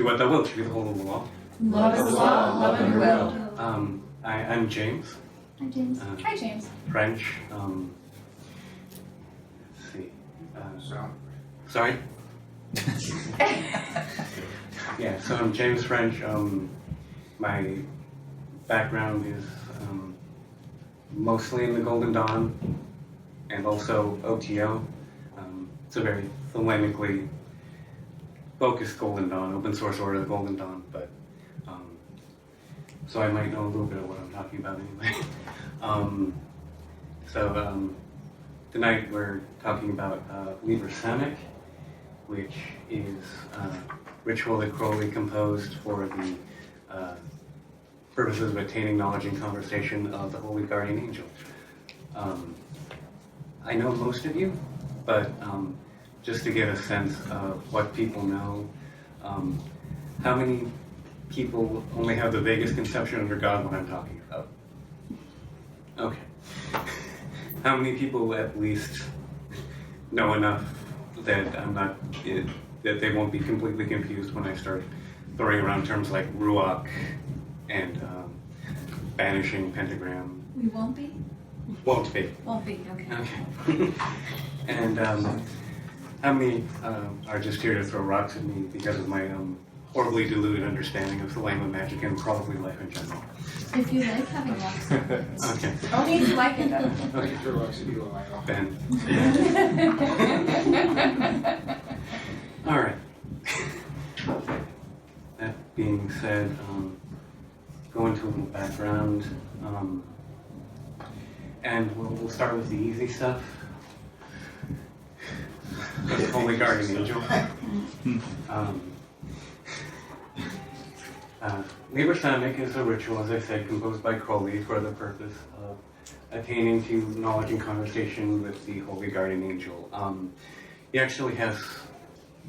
Do what thou wilt, should be the whole of the law. Love is law, love and will. I'm James. Hi, James. Hi, James. French. Let's see. Sorry? Yeah, so I'm James French. My background is mostly in the Golden Dawn and also O.T.O. It's a very thematically focused Golden Dawn, open source order of the Golden Dawn, but so I might know a little bit of what I'm talking about anyway. Tonight we're talking about Liber Samekh, which is a ritual that Crowley composed for the purposes of attaining knowledge and conversation of the Holy Guardian Angel. I know most of you, but just to get a sense of what people know, how many people only have the vaguest conception of your God what I'm talking about? Okay. How many people at least know enough that that they won't be completely confused when I start throwing around terms like ruach and banishing pentagram? We won't be? Won't be. Won't be, okay. Okay. And how many are just here to throw rocks at me because of my horribly diluted understanding of the language of magic and probably life in general? If you like having rocks. Okay. Only if you like it, though. Okay. Throw rocks at you, Ben. All right. That being said, go into a little background, and we'll start with the easy stuff. The Holy Guardian Angel. Liber Samekh is a ritual, as I said, composed by Crowley for the purpose of attaining to knowledge and conversation with the Holy Guardian Angel. He actually has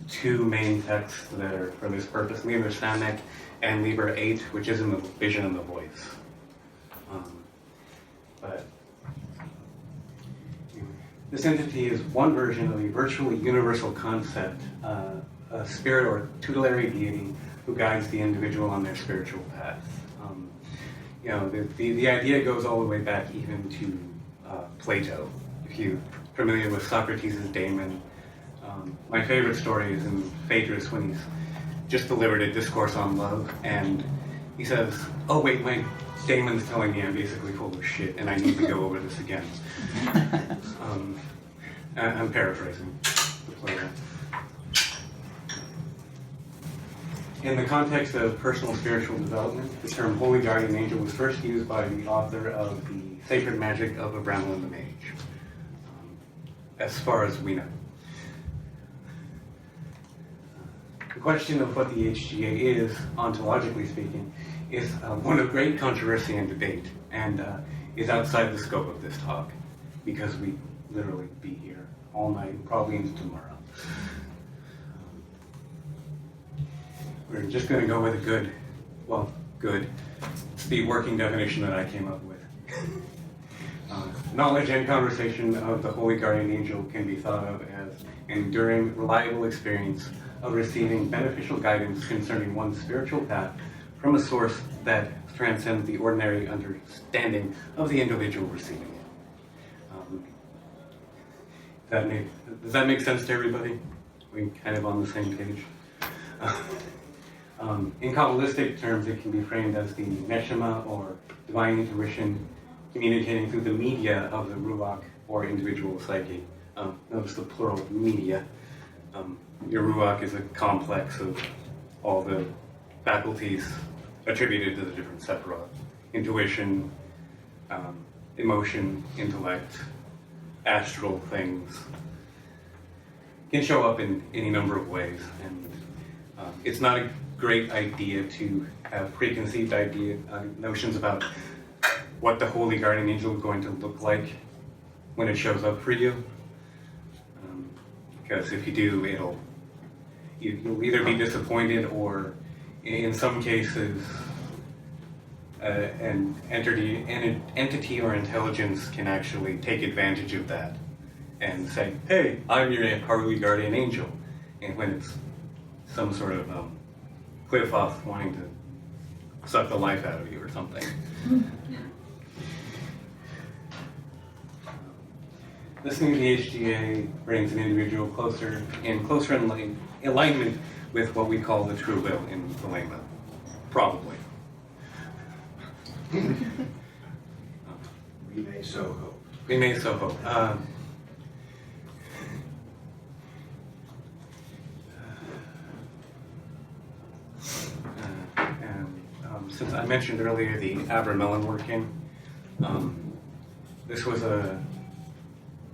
two main texts that are for this purpose, Liber Samekh and Liber 8, which is in the Vision and the Voice. But this entity is one version of a virtually universal concept, a spirit or tutelary deity who guides the individual on their spiritual path. The idea goes all the way back even to Plato. If you're familiar with Socrates' daemon, my favorite story is in Phaedrus when he's just delivered a discourse on love, and he says, "Oh wait, my daemon's telling me I'm basically full of shit, and I need to go over this again." I'm paraphrasing the Plato. In the context of personal spiritual development, the term Holy Guardian Angel was first used by the author of the Sacred Magic of Abramelin the Mage, as far as we know. The question of what the HGA is, ontologically speaking, is one of great controversy and debate, and is outside the scope of this talk, because we literally be here all night, probably into tomorrow. We're just going to go with a good. It's the working definition that I came up with. Knowledge and conversation of the Holy Guardian Angel can be thought of as an enduring, reliable experience of receiving beneficial guidance concerning one's spiritual path from a source that transcends the ordinary understanding of the individual receiving it. Does that make sense to everybody? We're kind of on the same page. In Kabbalistic terms, it can be framed as the neshama, or divine intuition, communicating through the media of the ruach, or individual psyche. Notice the plural, media. Your ruach is a complex of all the faculties attributed to the different sephirot. Intuition, emotion, intellect, astral things. Can show up in any number of ways, and it's not a great idea to have preconceived notions about what the Holy Guardian Angel is going to look like when it shows up for you. Because if you do, you'll either be disappointed, or in some cases, an entity or intelligence can actually take advantage of that and say, "Hey, I'm your Holy Guardian Angel," and when it's some sort of cliff off wanting to suck the life out of you or something. Listening to the HGA brings an individual closer in alignment with what we call the true will in the Lema. Probably. We may so hope. We may so hope. Since I mentioned earlier the Abramelin Working, this was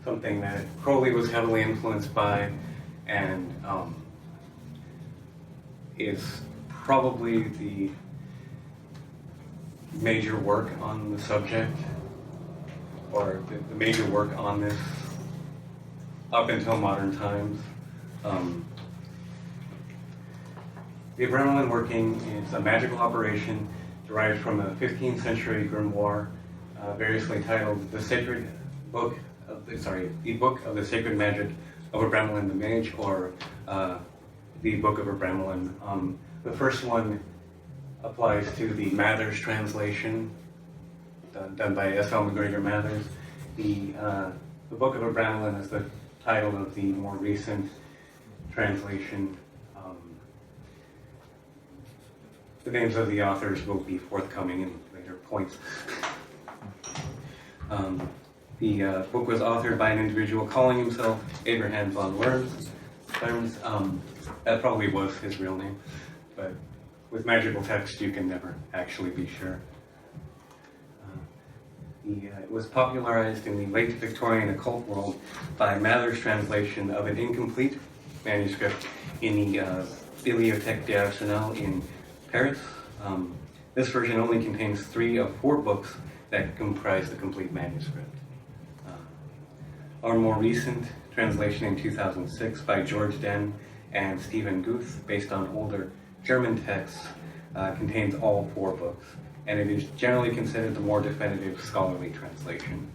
something that Crowley was heavily influenced by, and is probably the major work on the subject, or the major work on this up until modern times. The Abramelin Working is a magical operation derived from a 15th century grimoire, variously titled the Book of the Sacred Magic of Abramelin the Mage, or the Book of Abramelin. The first one applies to the Mathers translation done by S.L. McGregor Mathers. The Book of Abramelin is the title of the more recent translation. The names of the authors will be forthcoming in later points. The book was authored by an individual calling himself Abraham von Worms. That probably was his real name, but with magical text you can never actually be sure. It was popularized in the late Victorian occult world by Mather's translation of an incomplete manuscript in the Bibliothèque d'Arsenal in Paris. This version only contains 3 of 4 books that comprise the complete manuscript. Our more recent translation in 2006 by George Den and Stephen Guth, based on older German texts, contains all 4 books, and it is generally considered the more definitive scholarly translation.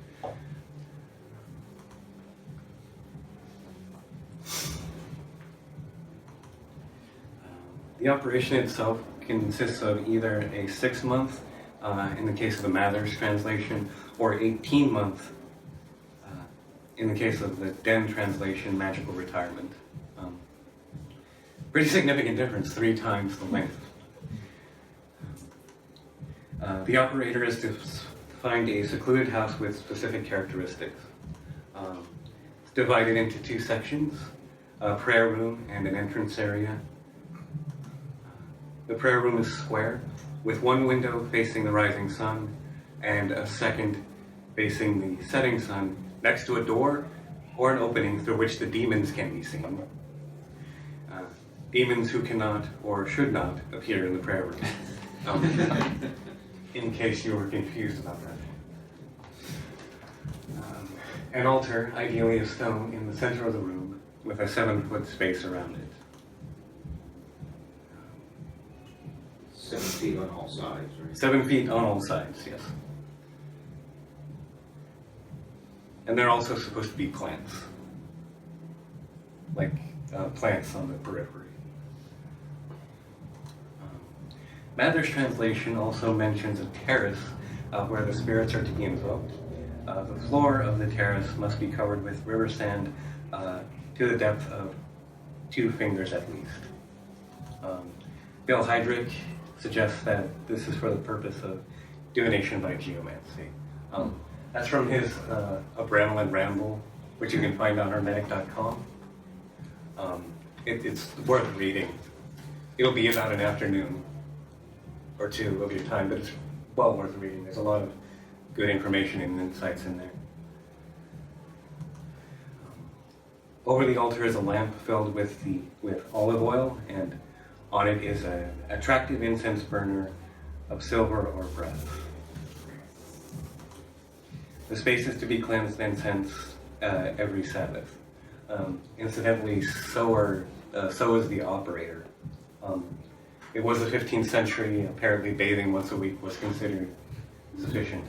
The operation itself consists of either a 6-month, in the case of the Mathers translation, or 18-month, in the case of the Den translation, magical retirement. Pretty significant difference, 3 times the length. The operator is to find a secluded house with specific characteristics. It's divided into 2 sections, a prayer room and an entrance area. The prayer room is square, with 1 window facing the rising sun and a second facing the setting sun, next to a door or an opening through which the demons can be seen. Demons who cannot or should not appear in the prayer room, in case you were confused about that. An altar, ideally of stone, in the center of the room with a 7-foot space around it. 7 feet on all sides, right? 7 feet on all sides, yes. And they're also supposed to be plants. Like plants on the periphery. Mather's translation also mentions a terrace where the spirits are to be invoked. The floor of the terrace must be covered with river sand to the depth of 2 fingers at least. Bill Heydrich suggests that this is for the purpose of divination by geomancy. That's from his Abramelin Ramble, which you can find on hermetic.com. It's worth reading. It'll be about an afternoon or 2 of your time, but it's well worth reading. There's a lot of good information and insights in there. Over the altar is a lamp filled with olive oil, and on it is an attractive incense burner of silver or brass. The space is to be cleansed of incense every Sabbath. Incidentally, so is the operator. It was the 15th century. Apparently, bathing once a week was considered sufficient.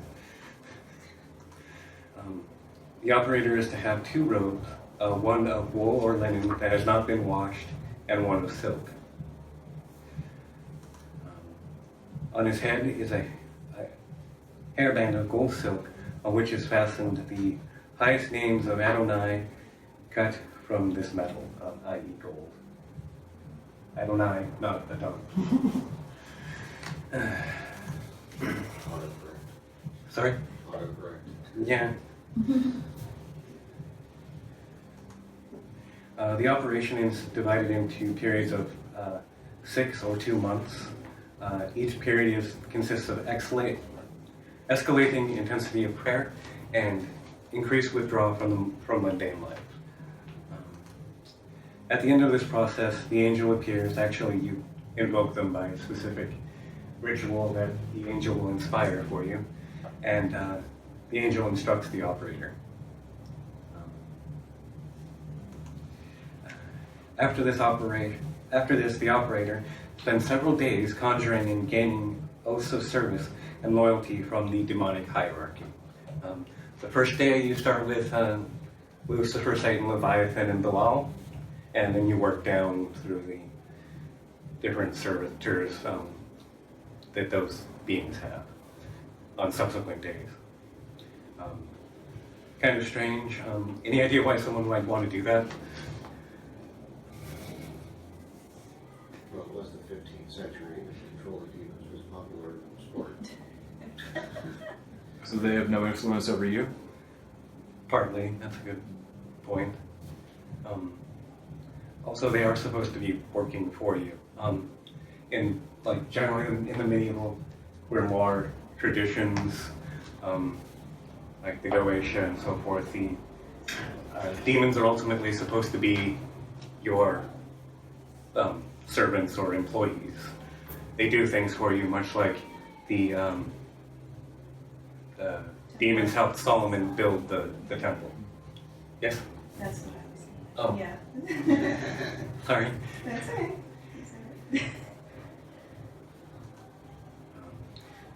The operator is to have 2 robes, one of wool or linen that has not been washed, and one of silk. On his head is a hairband of gold silk, on which is fastened the highest names of Adonai cut from this metal, i.e. gold. Adonai, not Adon. Autocorrect. Sorry? Autocorrect. Yeah. The operation is divided into periods of 6 or 2 months. Each period consists of escalating intensity of prayer and increased withdrawal from mundane life. At the end of this process, the angel appears. Actually, you invoke them by a specific ritual that the angel will inspire for you, and the angel instructs the operator. After this, the operator spends several days conjuring and gaining oaths of service and loyalty from the demonic hierarchy. The first day you start with Lucifer, Satan, Leviathan, and Belial, and then you work down through the different servitors that those beings have on subsequent days. Kind of strange. Any idea why someone might want to do that? Well, it was the 15th century, and control of demons was popular sport. So they have no influence over you? Partly, that's a good point. Also, they are supposed to be working for you. Generally in the medieval grimoire traditions, like the Oasis and so forth, the demons are ultimately supposed to be your servants or employees. They do things for you, much like the demons helped Solomon build the temple. Yes? That's what I was saying. Oh. Yeah. Sorry. That's all right.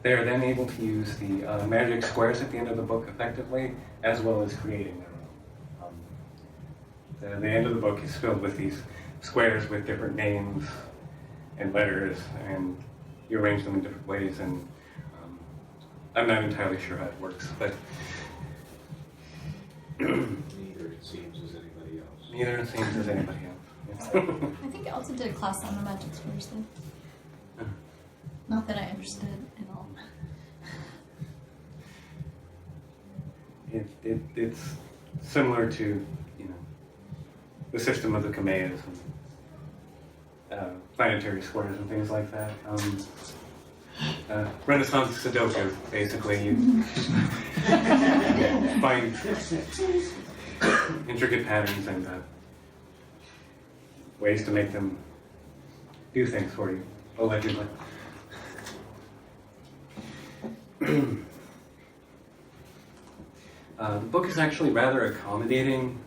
They are then able to use the magic squares at the end of the book effectively, as well as creating their own. The end of the book is filled with these squares with different names and letters, and you arrange them in different ways, and I'm not entirely sure how it works, but Neither, it seems, as anybody else. neither it seems as anybody else. I think I also did a class on the magic squares though. Not that I understood at all. It's similar to, the system of the Kameas and planetary squares and things like that. Renaissance Sudoku, basically. You find intricate patterns and ways to make them do things for you, allegedly. The book is actually rather accommodating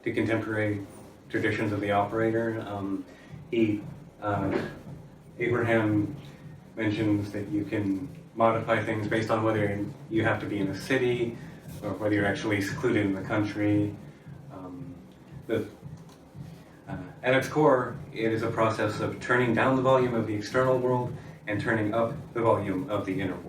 to contemporary traditions of the operator. Abraham mentions that you can modify things based on whether you have to be in a city or whether you're actually secluded in the country. At its core, it is a process of turning down the volume of the external world and turning up the volume of the inner world.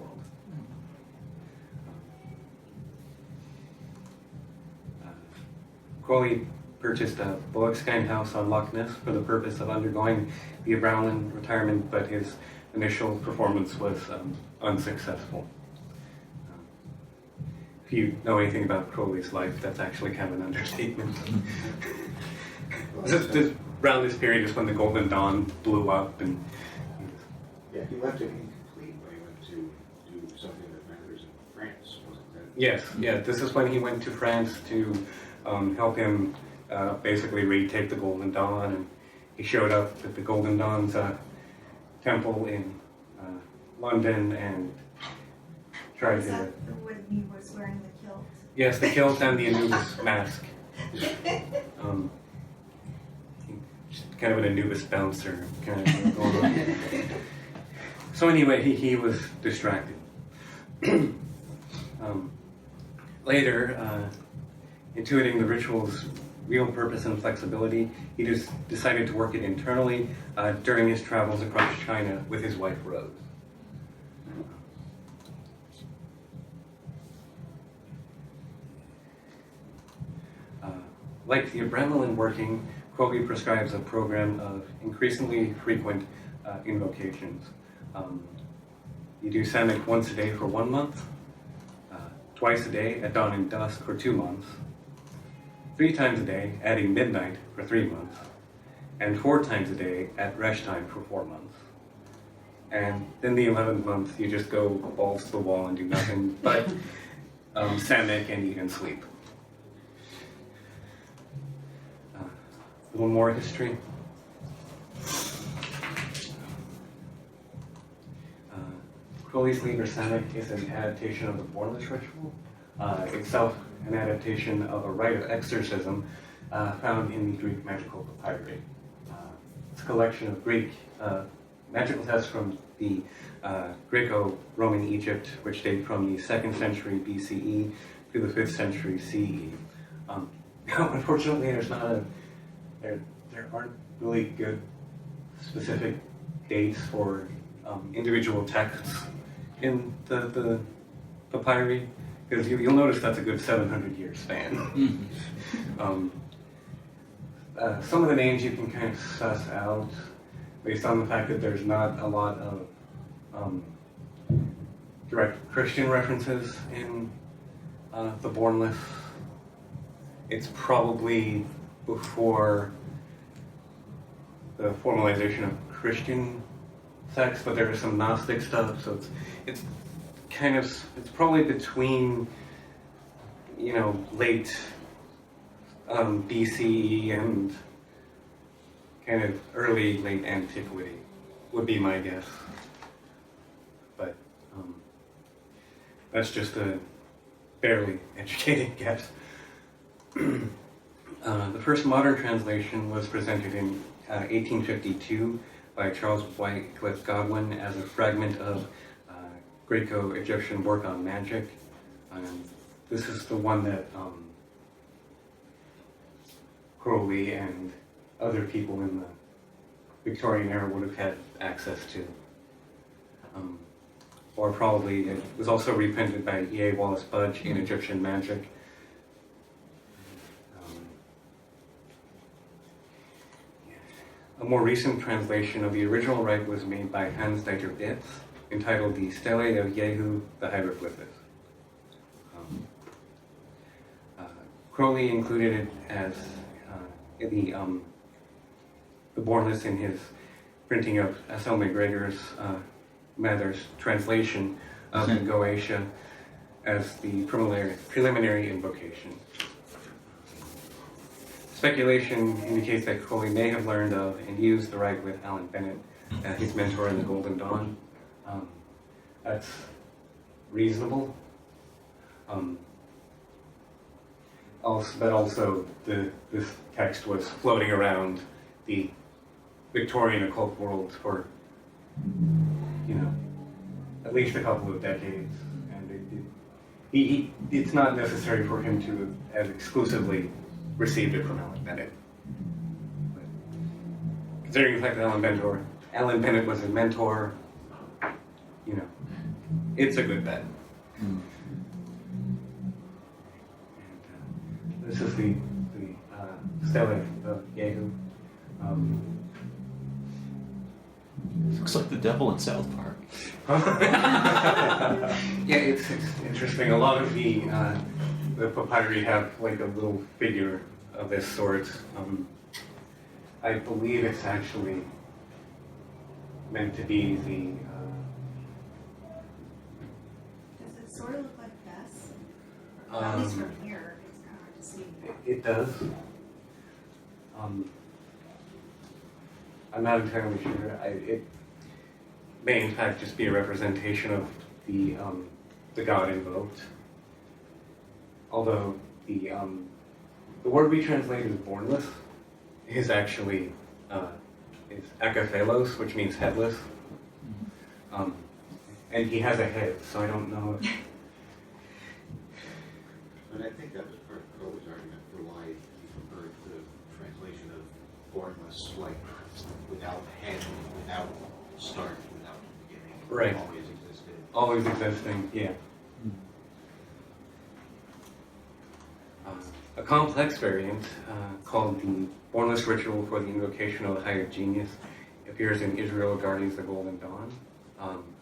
Crowley purchased a Boakskein house on Loch Ness for the purpose of undergoing the Abramelin retirement, but his initial performance was unsuccessful. If you know anything about Crowley's life, that's actually kind of an understatement. Around this period is when the Golden Dawn blew up, and Yeah, he left it incomplete when he went to do something that matters in France, wasn't that? yes, this is when he went to France to help him basically retake the Golden Dawn, and he showed up at the Golden Dawn's temple in London and tried Was to... that when he was wearing the kilt? Yes, the kilt and the Anubis mask. Kind of an Anubis bouncer kind of thing going on. So anyway, he was distracted. Later, intuiting the ritual's real purpose and flexibility, he just decided to work it internally during his travels across China with his wife Rose. Like the Abramelin Working, Crowley prescribes a program of increasingly frequent invocations. You do Samekh once a day for 1 month, twice a day at dawn and dusk for 2 months, 3 times a day, adding midnight for 3 months, and 4 times a day at resh time for 4 months. And then the 11th month, you just go balls to the wall and do nothing but Samekh and eat and sleep. A little more history. Crowley's Liber Samekh is an adaptation of the Bornless ritual, itself an adaptation of a rite of exorcism found in the Greek magical papyri. It's a collection of Greek magical texts from the Greco-Roman Egypt, which date from the 2nd century BCE to the 5th century CE. Unfortunately, there aren't really good specific dates for individual texts in the papyri, because you'll notice that's a good 700-year span. Some of the names you can kind of suss out based on the fact that there's not a lot of direct Christian references in the Bornless. It's probably before the formalization of Christian sects, but there is some Gnostic stuff, so it's probably between, late BCE and kind of early late antiquity would be my guess. But that's just a barely educated guess. The first modern translation was presented in 1852 by Charles Wycliffe Godwin as a fragment of Greco-Egyptian work on magic. This is the one that Crowley and other people in the Victorian era would have had access to. Or probably it was also reprinted by E.A. Wallace Budge in Egyptian Magic. A more recent translation of the original rite was made by Hans Dieter Ditz, entitled The Stele of Jehu the Hieroglyphist. Crowley included it as the Bornless in his printing of S.L. McGregor's Mather's translation of the Goetia as the preliminary invocation. Speculation indicates that Crowley may have learned of and used the rite with Alan Bennett, his mentor in the Golden Dawn. That's reasonable. But also, this text was floating around the Victorian occult world for, at least a couple of decades, and it's not necessary for him to have exclusively received it from Alan Bennett. But considering the fact that Alan Bennett was his mentor, it's a good bet. And, this is the Stele of Jehu. Looks like the devil in South Park. Yeah, it's interesting. A lot of the papyri have like a little figure of this sort. I believe it's actually meant to be the. Does it sort of look like this? At least from here, it's kind of hard to see. It does. I'm not entirely sure. It may in fact just be a representation of the god invoked. Although the word we translate as bornless is actually is akaphelos, which means headless. And he has a head, so I don't know if... But I think that was part of Crowley's argument for why he preferred the translation of formless, like without head, without start, without beginning. Right. Always existed. Always existing, yeah. A complex variant called the Bornless Ritual for the Invocation of the Higher Genius appears in Israel Guardians of the Golden Dawn.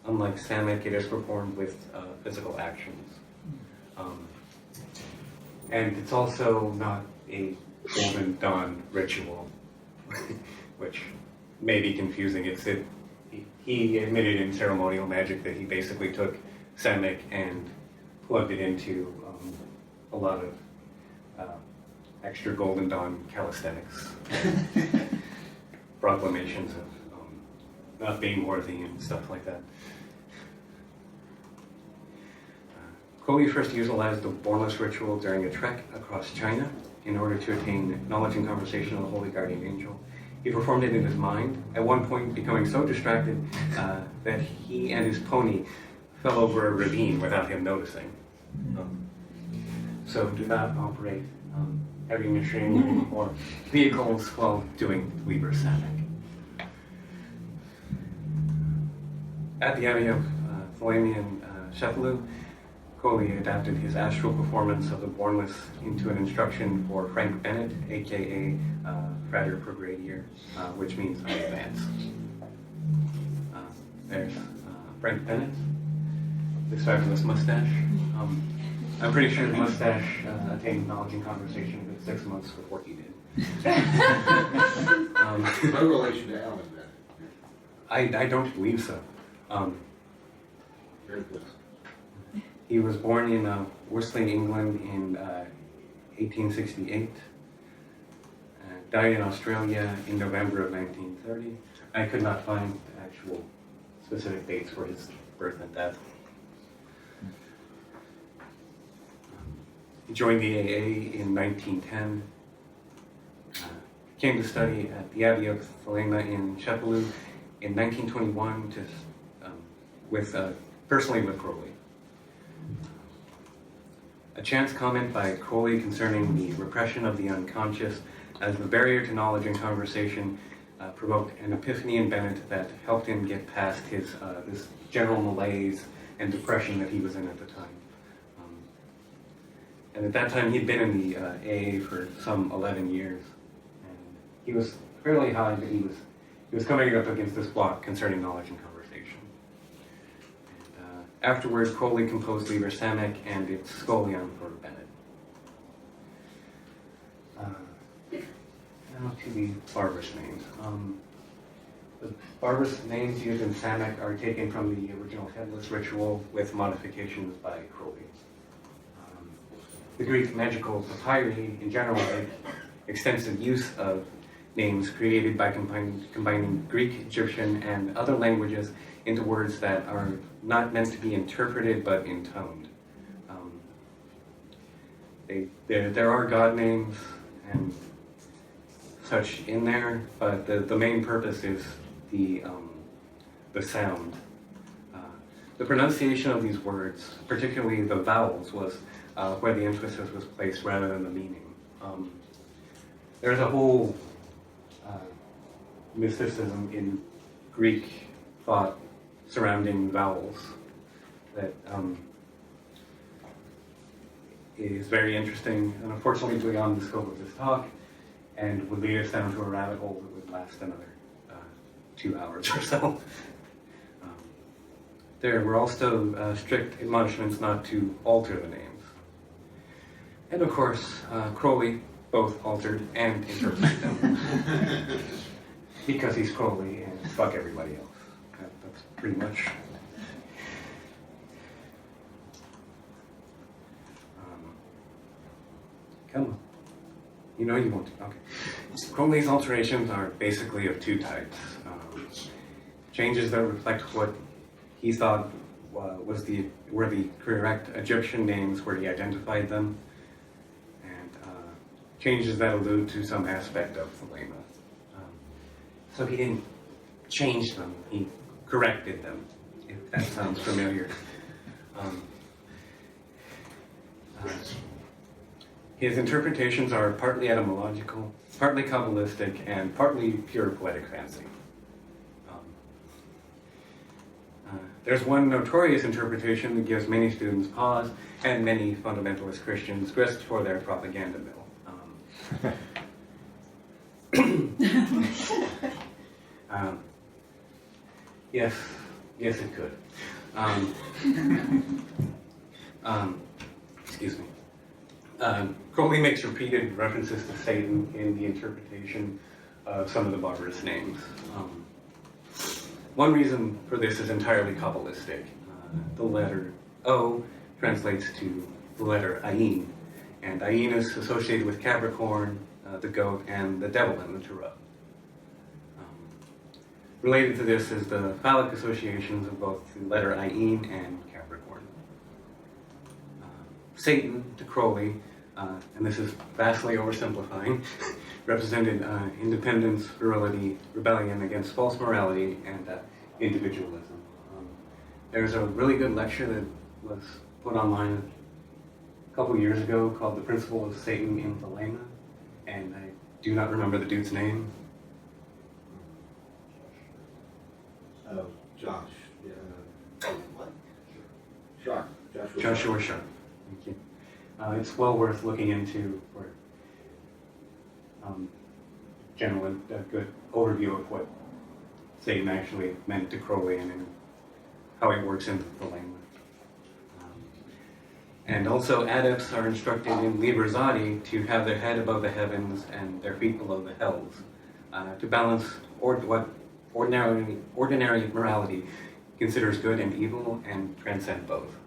Unlike Samekh, it is performed with physical actions. And it's also not a Golden Dawn ritual, which may be confusing. He admitted in ceremonial magic that he basically took Samekh and plugged it into a lot of extra Golden Dawn calisthenics, proclamations of not being worthy and stuff like that. Crowley first utilized the Bornless Ritual during a trek across China in order to attain knowledge and conversation of the Holy Guardian Angel. He performed it in his mind, at one point becoming so distracted that he and his pony fell over a ravine without him noticing. So do not operate heavy machinery or vehicles while doing Liber Samekh. At the Abbey of Thelemian Sheffield, Crowley adapted his astral performance of the Bornless into an instruction for Frank Bennett, aka Frater Progradier, which means I advance. There's Frank Bennett, this fabulous mustache. I'm pretty sure the mustache attained knowledge and conversation within 6 months before he did. No relation to Alan Bennett. I don't believe so. Very close. He was born in Worsley, England in 1868. Died in Australia in November of 1930. I could not find actual specific dates for his birth and death. He joined the AA in 1910. Came to study at the Abbey of Thelema in Sheffield in 1921 personally with Crowley. A chance comment by Crowley concerning the repression of the unconscious as the barrier to knowledge and conversation provoked an epiphany in Bennett that helped him get past his this general malaise and depression that he was in at the time. And at that time, he'd been in the AA for some 11 years. And he was fairly high, but he was coming up against this block concerning knowledge and conversation. And afterwards, Crowley composed Liber Samekh and its Scholion for Bennett. Now to the barbarous names. The barbarous names used in Samekh are taken from the original Headless Ritual with modifications by Crowley. The Greek magical papyri in general make extensive use of names created by combining Greek, Egyptian, and other languages into words that are not meant to be interpreted but intoned. There are god names and such in there, but the main purpose is the sound. The pronunciation of these words, particularly the vowels, was where the emphasis was placed rather than the meaning. There's a whole mysticism in Greek thought surrounding vowels that is very interesting and unfortunately beyond the scope of this talk and would lead us down to a rabbit hole that would last another 2 hours or so. There were also strict admonishments not to alter the names. And of course, Crowley both altered and interpreted them. Because he's Crowley and fuck everybody else. That's pretty much. Come on. You know you want to. Okay. Crowley's alterations are basically of two types. Changes that reflect what he thought were the correct Egyptian names where he identified them, and changes that allude to some aspect of Thelema. So he didn't change them, he corrected them, if that sounds familiar. His interpretations are partly etymological, partly Kabbalistic, and partly pure poetic fancy. There's one notorious interpretation that gives many students pause and many fundamentalist Christians grist for their propaganda mill. Yes, yes, it could. Excuse me. Crowley makes repeated references to Satan in the interpretation of some of the barbarous names. One reason for this is entirely Kabbalistic. The letter O translates to the letter Ayin, and Ayin is associated with Capricorn, the goat, and the devil in the Tarot. Related to this is the phallic associations of both the letter Ayin and Capricorn. Satan, to Crowley, and this is vastly oversimplifying, represented independence, virility, rebellion against false morality, and individualism. There's a really good lecture that was put online a couple years ago called The Principle of Satan in Thelema, and I do not remember the dude's name. Oh, Josh. Yeah. What? Sharp. Joshua Sharp. Thank you. It's well worth looking into for general, a good overview of what Satan actually meant to Crowley and how it works into the language. And also, adepts are instructed in Liber Samekh to have their head above the heavens and their feet below the hells, to balance what ordinary morality considers good and evil and transcend both.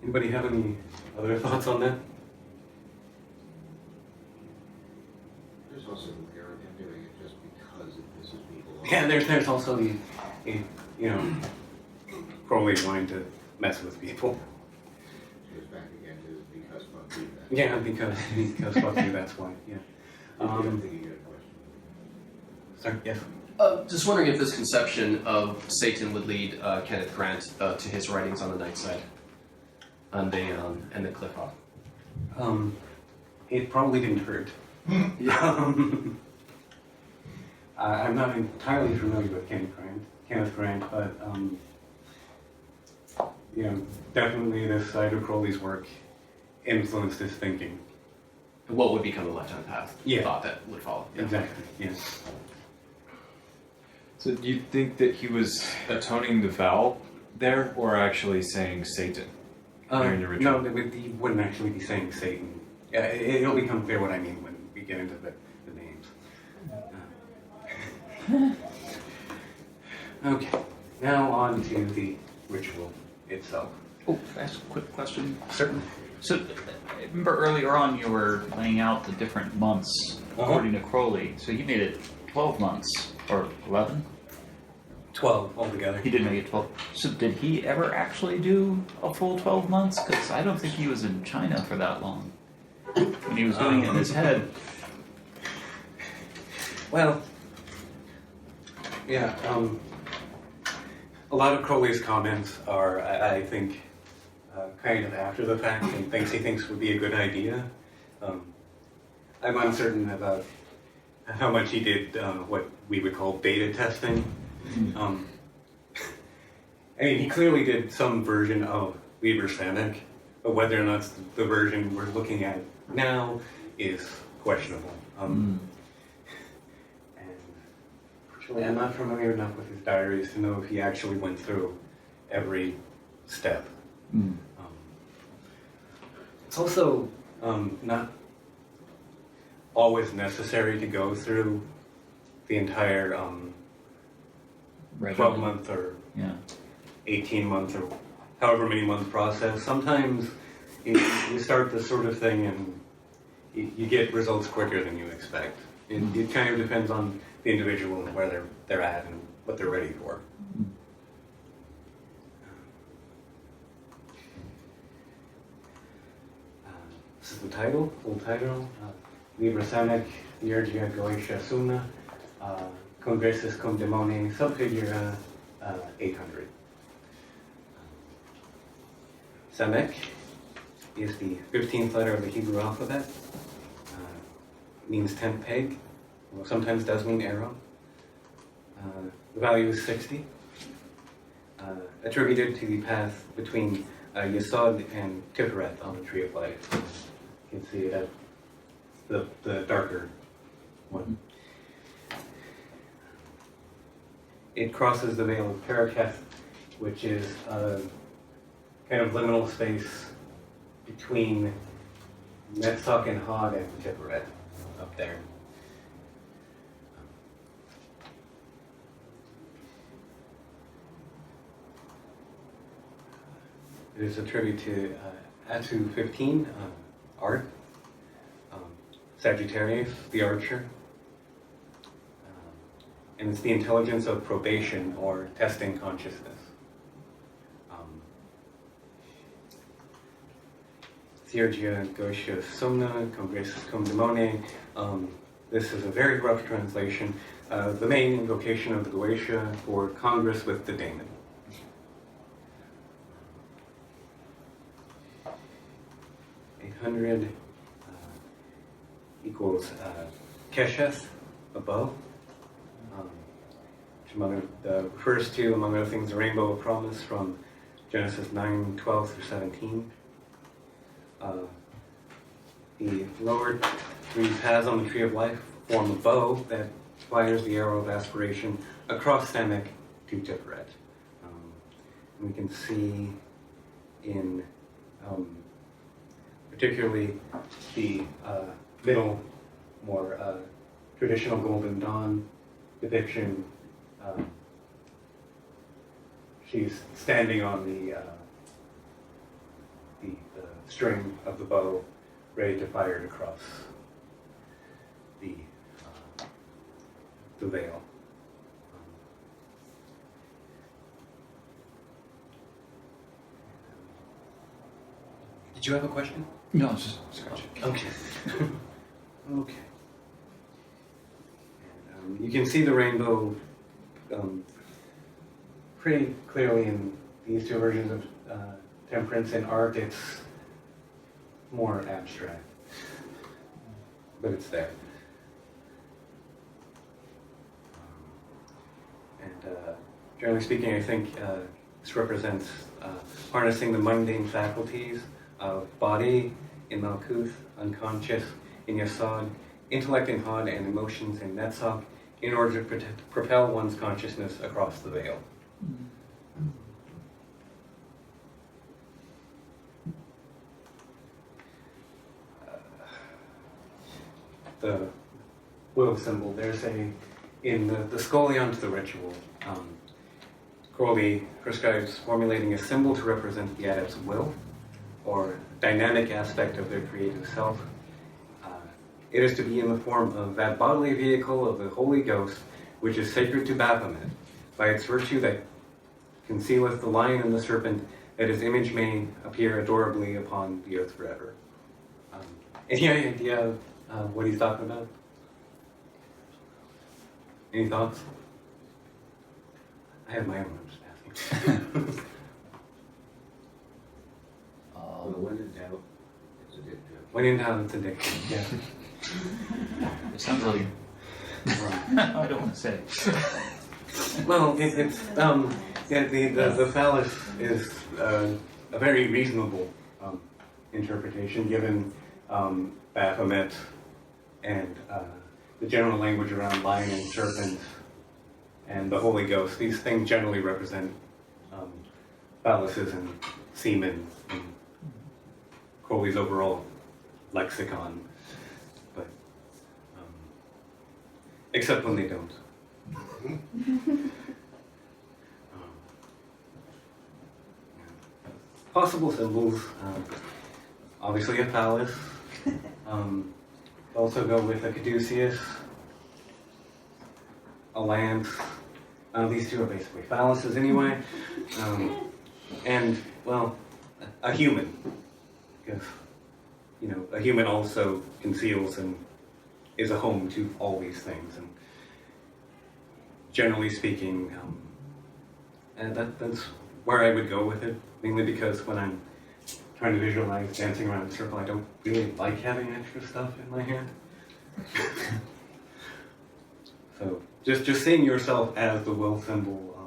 Anybody have any other thoughts on that? There's also the error in doing it just because it pisses people off. Yeah, there's also the Crowley wanting to mess with people. Goes back again to because fuck you. Yeah, because fuck you, that's why. Yeah. I think you get a question. Sorry. Yes. Just wondering if this conception of Satan would lead Kenneth Grant to his writings on the night side and the cliff hop. It probably didn't hurt. I'm not entirely familiar with Kenneth Grant, but definitely this side of Crowley's work influenced his thinking. What would become the left-hand path? Yeah. Thought that would follow. Yeah. Exactly. Yes. So do you think that he was atoning the vow there, or actually saying Satan during the ritual? No, he wouldn't actually be saying Satan. Yeah, it'll become clear what I mean when we get into the names. Okay, now on to the ritual itself. Oh, can I ask a quick question? Certainly. So, I remember earlier on you were laying out the different months according to Crowley. So he made it 12 months, or 11? 12 altogether. He did make it 12. So did he ever actually do a full 12 months? Because I don't think he was in China for that long. When he was doing it in his head. Well, yeah, a lot of Crowley's comments are, I think, kind of after the fact and things he thinks would be a good idea. I'm uncertain about how much he did what we would call beta testing. I mean, he clearly did some version of Liber Samekh, but whether or not the version we're looking at now is questionable. And fortunately, I'm not familiar enough with his diaries to know if he actually went through every step. It's also not always necessary to go through the entire 12-month or 18-month or however many month process. Sometimes you start this sort of thing and you get results quicker than you expect. It kind of depends on the individual and where they're at and what they're ready for. This is the title, full title. Liber Samekh, Diergia Goetia Sumna, Congressus cum Demone, subfigure 800. Samekh is the 15th letter of the Hebrew alphabet. Means 10th peg. Well, sometimes does mean arrow. The value is 60. Attributed to the path between Yesod and Tiferet on the Tree of Life. You can see it at the darker one. It crosses the Veil of Paraketh, which is a kind of liminal space between Netzach and Hod and Tiferet up there. It is a tribute to Atu 15, Art, Sagittarius, the Archer, and it's the intelligence of probation or testing consciousness. Theurgia Goetia Somna, Congressus Cum Demone. This is a very rough translation. The main invocation of the Goetia for Congress with the Daemon. 800 equals Kesheth, above, which refers to, among other things, the rainbow of promise from Genesis 9:12 through 17. The lower three paths on the Tree of Life form a bow that fires the arrow of aspiration across Samekh to Tiferet. And we can see in particularly the middle, more traditional Golden Dawn depiction. She's standing on the string of the bow, ready to fire it across the veil. Did you have a question? No, it's just scratching. Okay. Okay. And, you can see the rainbow pretty clearly in these two versions of Temperance. In art, it's more abstract, but it's there. And generally speaking, I think this represents harnessing the mundane faculties of body in Malkuth, unconscious in Yesod, intellect in Hod, and emotions in Netzach in order to propel one's consciousness across the veil. The will symbol, there's in the Scholion to the ritual, Crowley prescribes formulating a symbol to represent the adept's will, or dynamic aspect of their creative self. It is to be in the form of that bodily vehicle of the Holy Ghost, which is sacred to Baphomet, by its virtue that concealeth the lion and the serpent, that his image may appear adorably upon the earth forever. Any idea what he's talking about? Any thoughts? I have my own, I'm just asking. When in doubt, it's a dictum. When in doubt, it's a dictum, yeah. It sounds like I don't want to say. Well, it's yeah, the phallus is a very reasonable interpretation given Baphomet and the general language around lion and serpent and the Holy Ghost. These things generally represent phalluses and semen in Crowley's overall lexicon, but except when they don't. Possible symbols, obviously a phallus. Also go with a caduceus, a lance. These two are basically phalluses anyway. And, well, a human. Because, you know, a human also conceals and is a home to all these things. And generally speaking, and that's where I would go with it, mainly because when I'm trying to visualize dancing around a circle, I don't really like having extra stuff in my hand. So just seeing yourself as the will symbol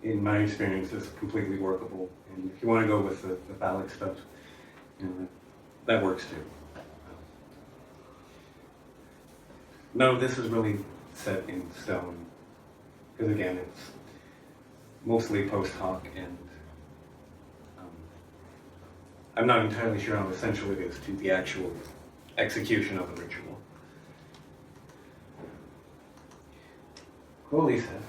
in my experience, is completely workable. And if you want to go with the phallic stuff, that works too. None of this is really set in stone, because again, it's mostly post hoc, and I'm not entirely sure how essential it is to the actual execution of the ritual. Crowley says,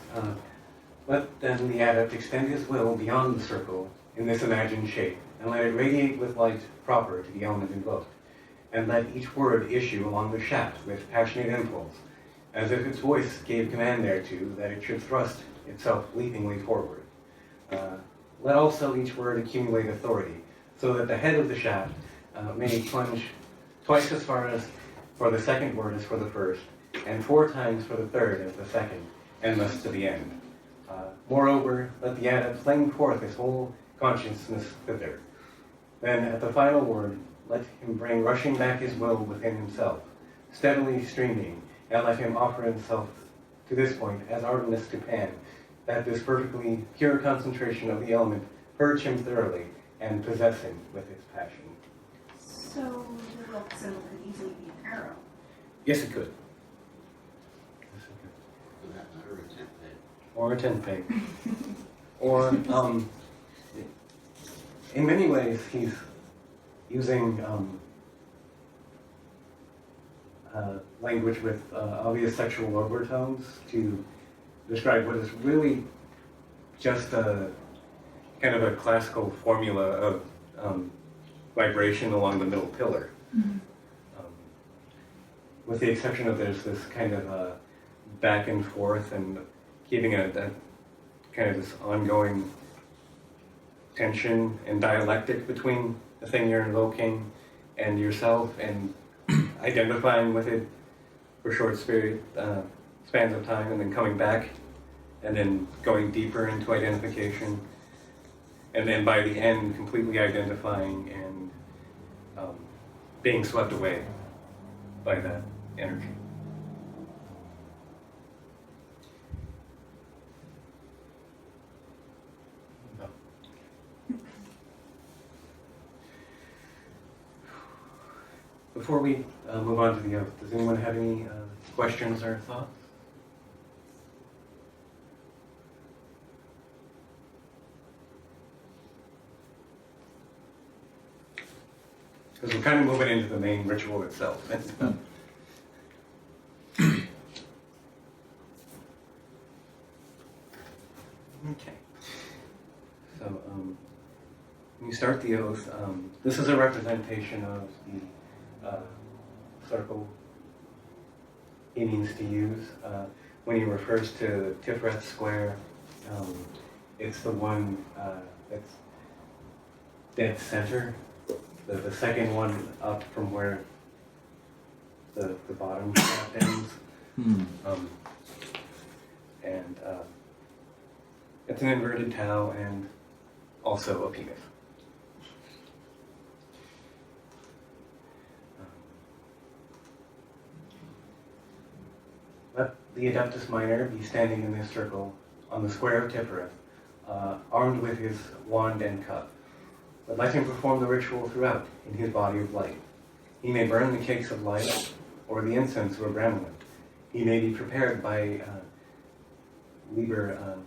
let then the adept extend his will beyond the circle in this imagined shape, and let it radiate with light proper to the element invoked, and let each word issue along the shaft with passionate impulse, as if its voice gave command thereto that it should thrust itself leapingly forward. Let also each word accumulate authority, so that the head of the shaft may plunge twice as far as for the second word as for the first, and 4 times for the third as the second, and thus to the end. Moreover, let the adept fling forth his whole consciousness thither. Then, at the final word, let him bring rushing back his will within himself, steadily streaming, and let him offer himself to this point as Artemis to Pan, that this perfectly pure concentration of the element purge him thoroughly and possess him with its passion. So the wilt symbol could easily be an arrow. Yes, it could. For that matter, a tent peg. Or a tent peg. Or, in many ways, he's using language with obvious sexual overtones to describe what is really just a kind of a classical formula of vibration along the middle pillar. With the exception of there's this kind of back and forth and keeping that kind of this ongoing tension and dialectic between the thing you're invoking and yourself, and identifying with it for short spans of time, and then coming back, and then going deeper into identification, and then by the end completely identifying and being swept away by that energy. Before we move on to the oath, does anyone have any questions or thoughts? Because we're kind of moving into the main ritual itself. Okay. So, when you start the oath, this is a representation of the circle he means to use. When he refers to Tiferet Square, it's the one that's dead center, the second one up from where the bottom shaft ends. And it's an inverted tau and also a penis. Let the Adeptus Minor be standing in this circle on the square of Tiferet, armed with his wand and cup. But let him perform the ritual throughout in his body of light. He may burn the cakes of light or the incense of Abramelin. He may be prepared by Liber.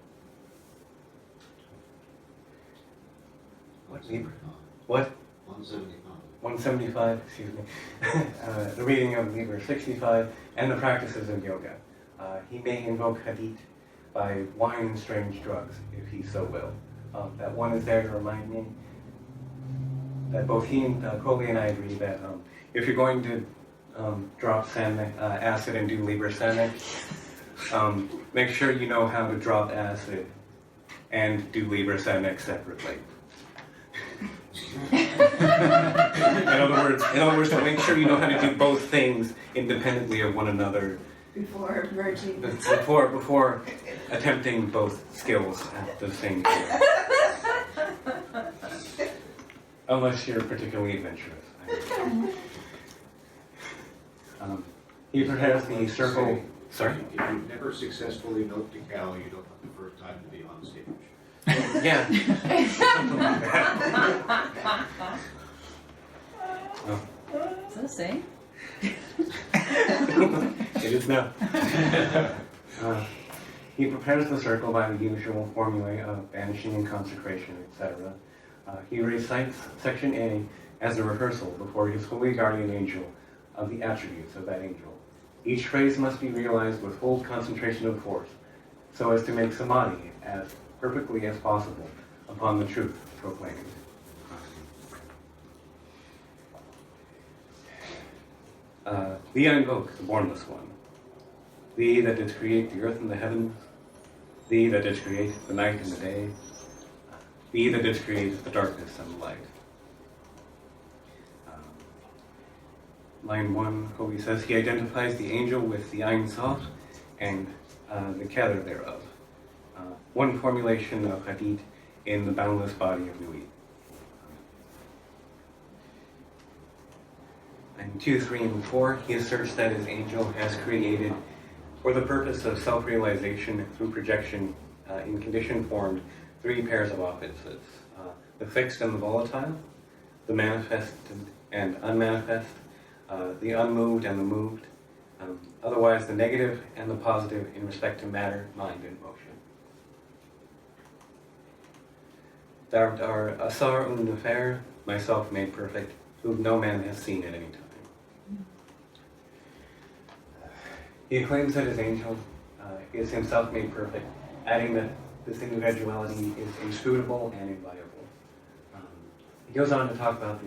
What Liber? What? 175. 175, excuse me. The reading of Liber 65 and the practices of yoga. He may invoke Hadith by wine and strange drugs, if he so will. That one is there to remind me that both he and Crowley and I agree that if you're going to drop acid and do Liber Samekh, make sure you know how to drop acid and do Liber Samekh separately. In other words, to make sure you know how to do both things independently of one another Before merging. before attempting both skills at the same time. Unless you're particularly adventurous. He prepares the circle. Sorry? If you've never successfully milked a cow, you don't have the first time to be on stage. Yeah. Is that a saying? It is now. He prepares the circle by the usual formulae of banishing and consecration, etc. He recites section A as a rehearsal before his holy guardian angel of the attributes of that angel. Each phrase must be realized with full concentration of force, so as to make samadhi as perfectly as possible upon the truth proclaimed. Thee I invoke, the Bornless One. Thee that didst create the earth and the heavens, thee that didst create the night and the day, thee that didst create the darkness and the light. Line 1, Kobe says, he identifies the angel with the Ein Sof and the Kether thereof. One formulation of Hadith in the boundless body of Nui. And 2, 3, and 4, he asserts that his angel has created, for the purpose of self-realization through projection in condition formed, 3 pairs of opposites. The fixed and the volatile, the manifest and unmanifest, the unmoved and the moved, otherwise the negative and the positive in respect to matter, mind, and motion. Thou art Asar Nefer, myself made perfect, whom no man has seen at any time. He claims that his angel is himself made perfect, adding that this individuality is inscrutable and inviolable. He goes on to talk about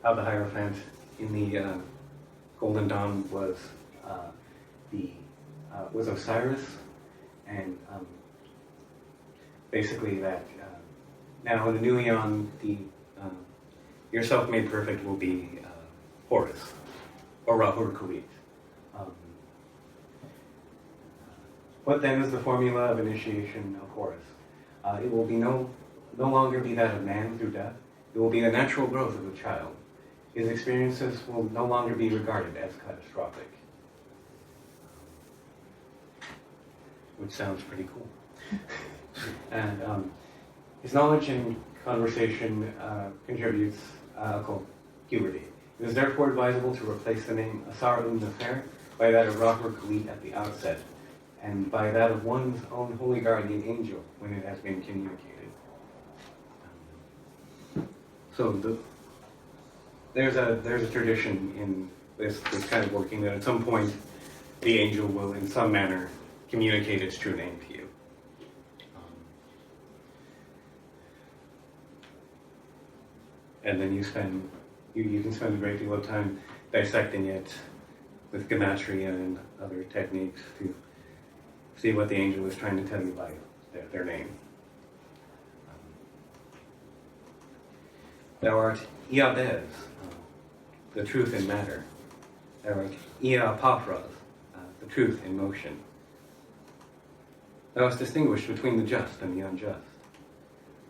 how the Hierophant in the Golden Dawn was Osiris, and basically that now in the New Eon, your self-made perfect will be Horus, or Rahur Kulit. What then is the formula of initiation of Horus? It will be no longer be that of man through death. It will be the natural growth of a child. His experiences will no longer be regarded as catastrophic. Which sounds pretty cool. And his knowledge and conversation contributes called puberty. It is therefore advisable to replace the name Asar Nefer by that of Rahur Kulit at the outset, and by that of one's own holy guardian angel when it has been communicated. So there's a tradition in this kind of working that at some point the angel will in some manner communicate its true name to you. And then you can spend a great deal of time dissecting it with gematria and other techniques to see what the angel is trying to tell you by their name. Thou art Iabez, the truth in matter. Thou art Iapafras, the truth in motion. Thou hast distinguished between the just and the unjust.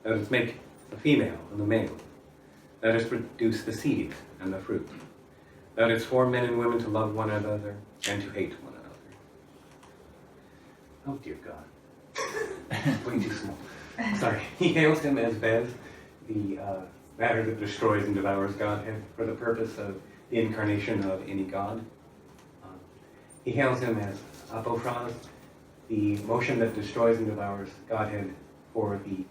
Thou dost make the female and the male. Thou dost produce the seed and the fruit. Thou dost form men and women to love one another and to hate one another. Oh dear God. Way too small. Sorry. He hails him as Bez, the matter that destroys and devours Godhead for the purpose of the incarnation of any God. He hails him as Apophras, the motion that destroys and devours Godhead for the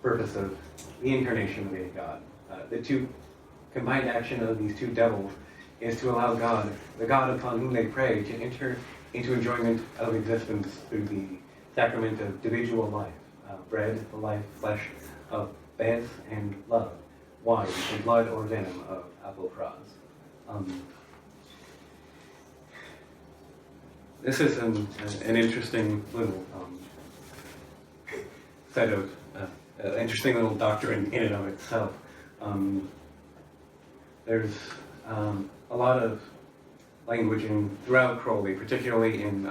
purpose of the incarnation of any God. The two combined action of these two devils is to allow God, the God upon whom they pray, to enter into enjoyment of existence through the sacrament of individual life, bread, the life, flesh of Bez, and love, wine, the blood or venom of Apophras. This is an interesting little set of interesting little doctrine in and of itself. There's a lot of language throughout Crowley, particularly in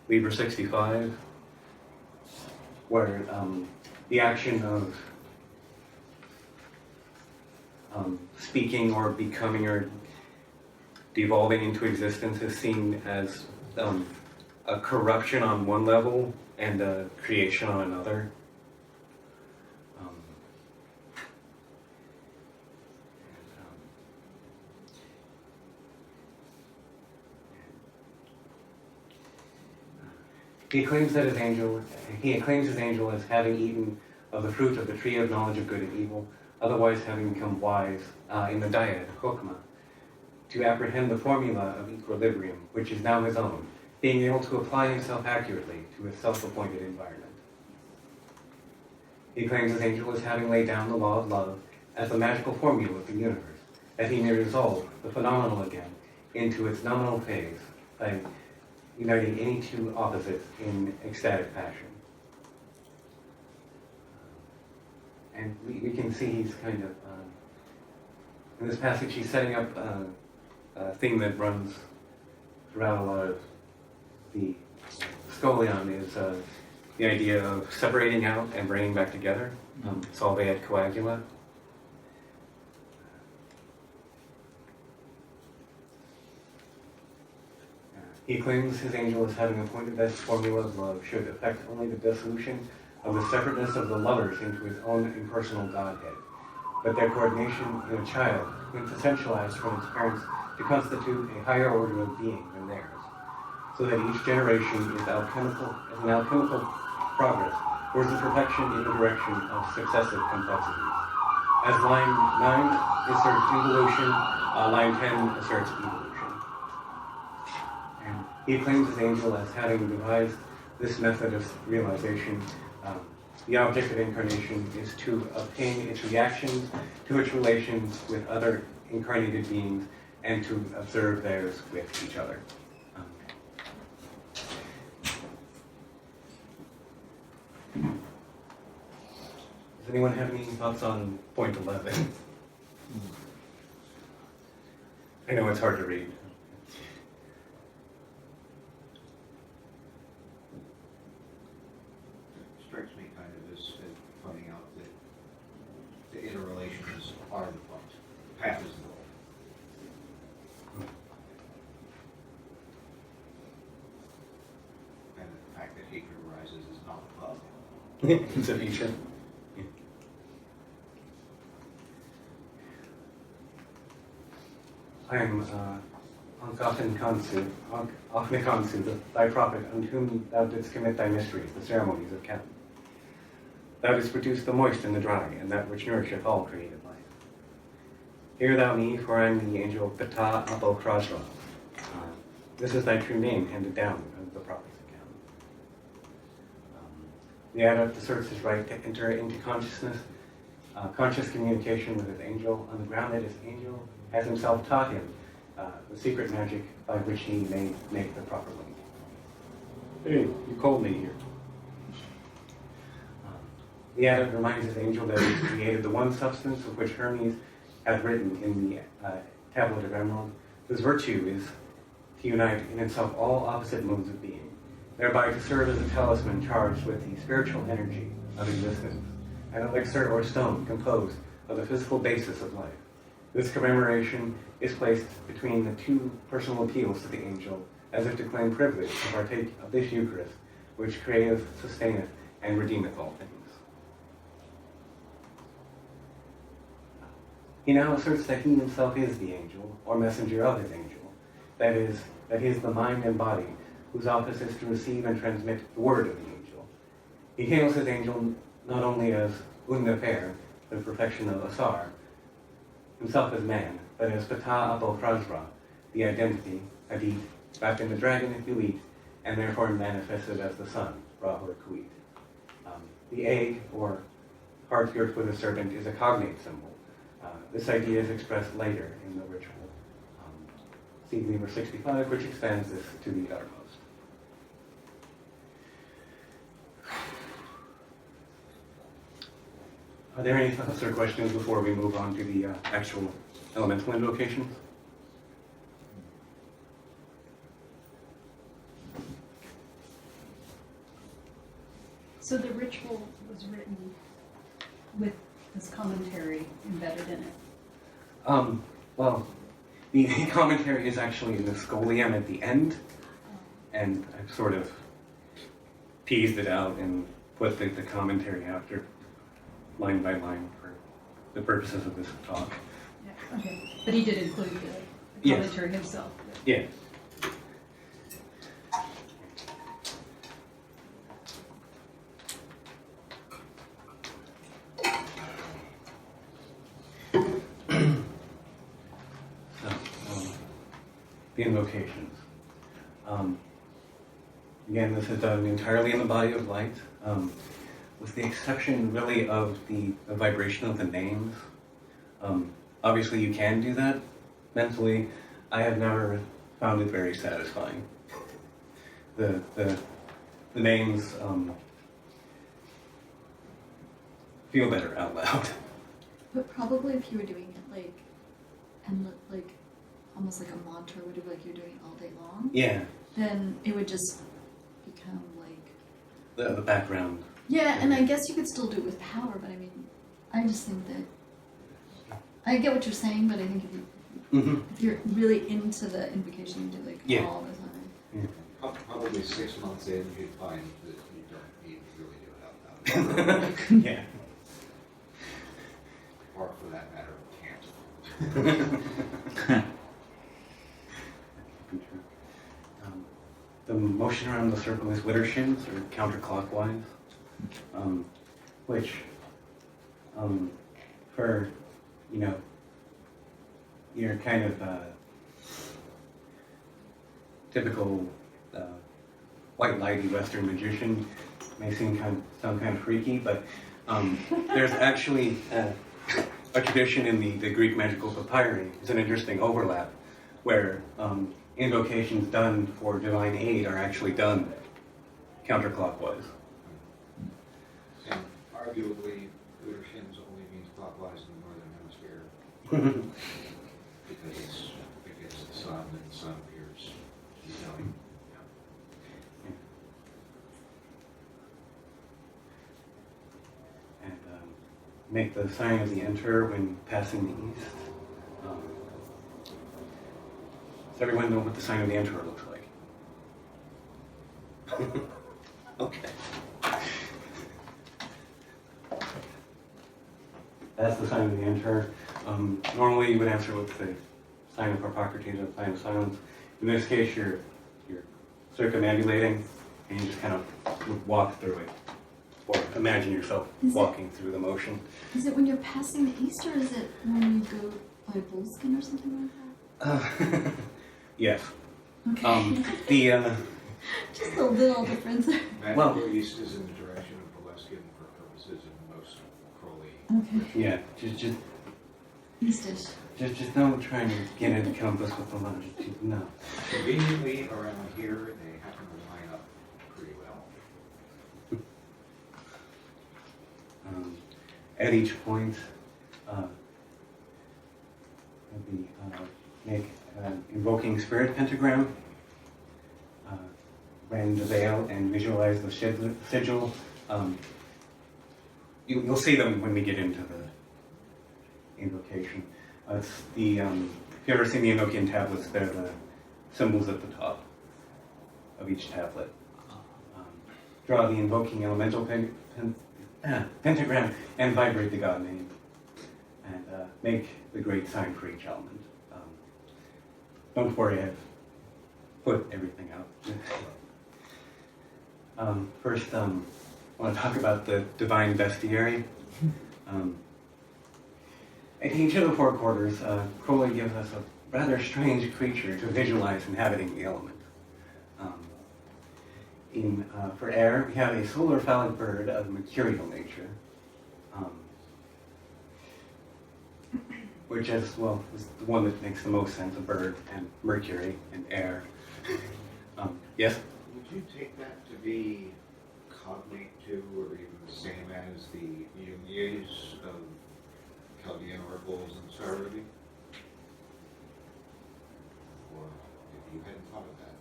Liber 65, where the action of speaking or becoming or devolving into existence is seen as a corruption on one level and a creation on another. He acclaims his angel as having eaten of the fruit of the tree of knowledge of good and evil, otherwise having become wise in the dyad, Chokmah, to apprehend the formula of equilibrium, which is now his own, being able to apply himself accurately to his self-appointed environment. He claims his angel as having laid down the law of love as the magical formula of the universe, that he may resolve the phenomenal again into its nominal phase by uniting any two opposites in ecstatic passion. And we can see he's kind of, in this passage, he's setting up a theme that runs throughout a lot of the Scholion is the idea of separating out and bringing back together, solve et coagula. He claims his angel as having appointed that formula of love should affect only the dissolution of the separateness of the lovers into his own impersonal Godhead, but their coordination in a child, quintessentialized from its parents to constitute a higher order of being than theirs, so that each generation is an alchemical progress towards the perfection in the direction of successive complexities. As line 9 asserts involution, line 10 asserts evolution. And he claims his angel as having devised this method of realization. The object of incarnation is to obtain its reactions to its relations with other incarnated beings and to observe theirs with each other. Does anyone have any thoughts on point 11? I know it's hard to read. Strikes me kind of as pointing out that the interrelations are the point. The path is the goal. And the fact that hatred arises is not love. It's a feature. I am Ankh-Kansu, thy prophet, unto whom thou didst commit thy mysteries, the ceremonies of Khem. Thou didst produce the moist and the dry, and that which nourisheth all created life. Hear thou me, for I am the angel Ptah Apo Krasra. This is thy true name handed down of the prophets of Khem. The adept asserts his right to enter into consciousness, conscious communication with his angel, on the ground that his angel has himself taught him the secret magic by which he may make the proper link. Hey, you called me here. The adept reminds his angel that he created the one substance of which Hermes hath written in the tablet of emerald, whose virtue is to unite in itself all opposite modes of being, thereby to serve as a talisman charged with the spiritual energy of existence, an elixir or stone composed of the physical basis of life. This commemoration is placed between the two personal appeals to the angel, as if to claim privilege to partake of this Eucharist, which createth, sustaineth, and redeemeth all things. He now asserts that he himself is the angel, or messenger of his angel. That is, that he is the mind and body, whose office is to receive and transmit the word of the angel. He hails his angel not only as Unnefer, the perfection of Asar, himself as man, but as Ptah Apo Krasra, the identity, Hadith, wrapped in the dragon Huit, and therefore manifested as the sun, Ra or Kuit. The egg, or heart girt with a serpent, is a cognate symbol. This idea is expressed later in the ritual. See Liber 65, which extends this to the uttermost. Are there any thoughts or questions before we move on to the actual elemental invocations? So the ritual was written with this commentary embedded in it. Well, the commentary is actually in the Scholium at the end, and I've sort of teased it out and put the commentary after, line by line, for the purposes of this talk. Yeah, okay. But he did include the Yes. commentary himself. Yeah. the invocations. Again, this is done entirely in the body of light, with the exception really of the vibration of the names. Obviously you can do that mentally. I have never found it very satisfying. The names feel better out loud. But probably if you were doing it like, and like, almost like a mantra, would it be like you're doing it all day long? Yeah, Then it would just become like. the background. Yeah, and I guess you could still do it with power, but I mean, I just think that. I get what you're saying, but I think if you're really into the invocation, you do like Yeah. all the time. Probably 6 months in, you'd find that you don't need to really do it out loud. Yeah. Or for that matter, can't. The motion around the circle is widdershins, or counterclockwise, which, for, you know, your kind of typical white lighty Western magician may sound kind of freaky, but there's actually a tradition in the Greek magical papyri. It's an interesting overlap where invocations done for divine aid are actually done counterclockwise. And arguably, Widdershins only means clockwise in the northern hemisphere because it's against the sun and the sun appears going. And make the sign of the enter when passing the east. Does everyone know what the sign of the Emperor looks like? Okay. That's the sign of the Emperor. Normally you would answer with the sign of Harpocrates or the sign of silence. In this case, you're circumambulating and you just kind of walk through it. Or imagine yourself walking through the motion. Is it when you're passing the east, or is it when you go by bullskin or something like that? Yes. Okay. Just a little difference. Magical east is in the direction of Boleskine for purposes of most Crowley. Okay. Yeah, just Eastish. Just don't try to get it compass with the longitude. No. Conveniently around here, they happen to line up pretty well. At each point, make invoking spirit pentagram, rend the veil, and visualize the sigil. You'll see them when we get into the invocation. It's the if you ever seen the Invoking tablets, they're the symbols at the top of each tablet. Draw the invoking elemental pentagram and vibrate the god name, and make the great sign for each element. Don't worry, I've put everything out. First, I want to talk about the divine bestiary. At each of the four quarters, Crowley gives us a rather strange creature to visualize inhabiting the element. For air, we have a solar phallic bird of mercurial nature, which is, well, is the one that makes the most sense, a bird and Mercury and air. Yes? Would you take that to be cognate to, or even the same as the Jungians of Chaldean oracles and star reading? Or if you hadn't thought of that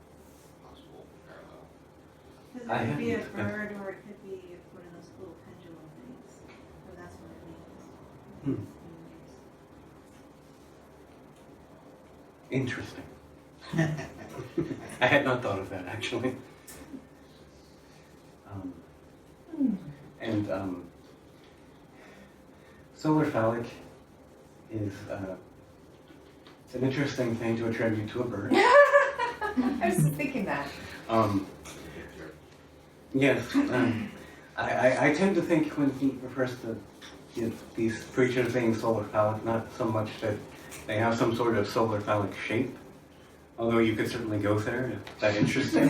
possible parallel? Because I it could be a haven't. bird or it could be one of those little pendulum things. So that's what it means. Interesting. I had not thought of that, actually. And solar phallic is it's an interesting thing to attribute to a bird. I was thinking that. Yes, I tend to think when he refers to these creatures being solar phallic, not so much that they have some sort of solar phallic shape, although you could certainly go there if that interests you.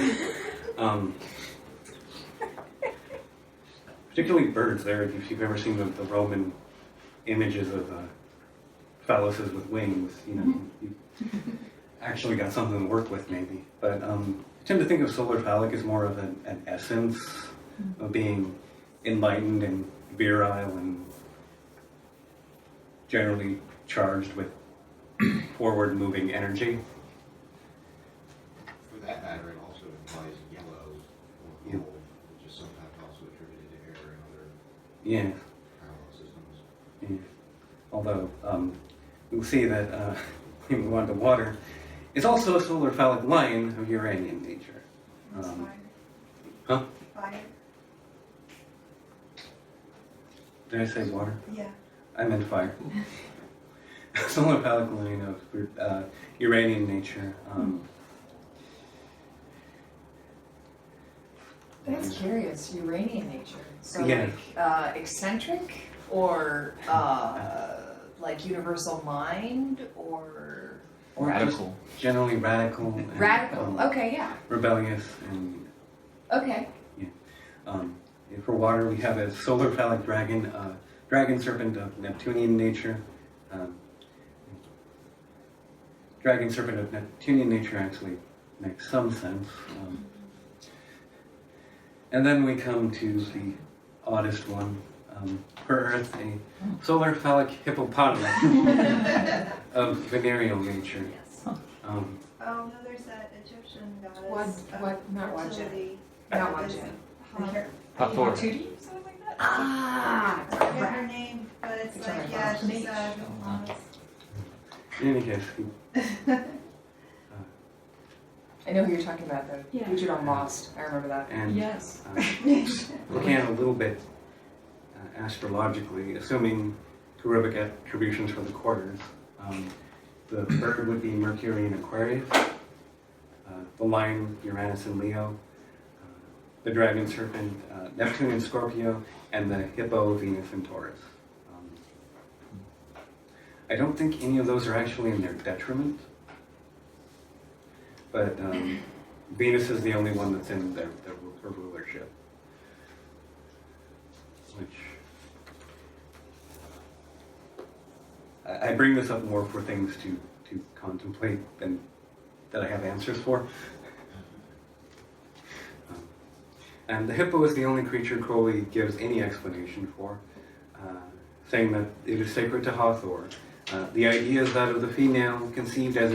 Particularly birds there, if you've ever seen the Roman images of phalluses with wings, you know, you actually got something to work with maybe. But I tend to think of solar phallic as more of an essence of being enlightened and virile and generally charged with forward-moving energy. For that matter, it also implies yellow or Yeah. gold, which is sometimes also attributed to air and other Yeah. parallel systems. Yeah. Although we'll see that when we move on to water, it's also a solar phallic line of Uranian nature. It's Um, fire. huh? Fire. Did I say water? Yeah. I meant fire. Solar phallic line of Uranian nature. That's curious, Uranian nature. So Yeah. like eccentric or like universal mind or Radical. Generally radical. And, radical. Okay, yeah. Rebellious and Okay. and for water we have a solar phallic dragon, dragon serpent of Neptunian nature. Dragon serpent of Neptunian nature actually makes some sense. And then we come to the oddest one. For Earth, a solar phallic hippopotamus of venereal nature. Oh no, there's that Egyptian goddess. Not Wadjet. fertility. Not That is Wadjet. Hathor. Something like that? Ah, I forget her crap. name, but it's It's like, on my yeah, phone. she's a hippopotamus. In any case, I know who you're talking about though. Yeah. Featured on Lost. I remember that. and Yes. looking at a little bit astrologically, assuming Cherubic attributions for the quarters, the bird would be Mercury in Aquarius, the lion Uranus in Leo, the dragon serpent Neptune in Scorpio, and the hippo Venus in Taurus. I don't think any of those are actually in their detriment, but Venus is the only one that's in her rulership. Which I bring this up more for things to contemplate than that I have answers for. And the hippo is the only creature Crowley gives any explanation for, saying that it is sacred to Hathor. The idea is that of the female conceived as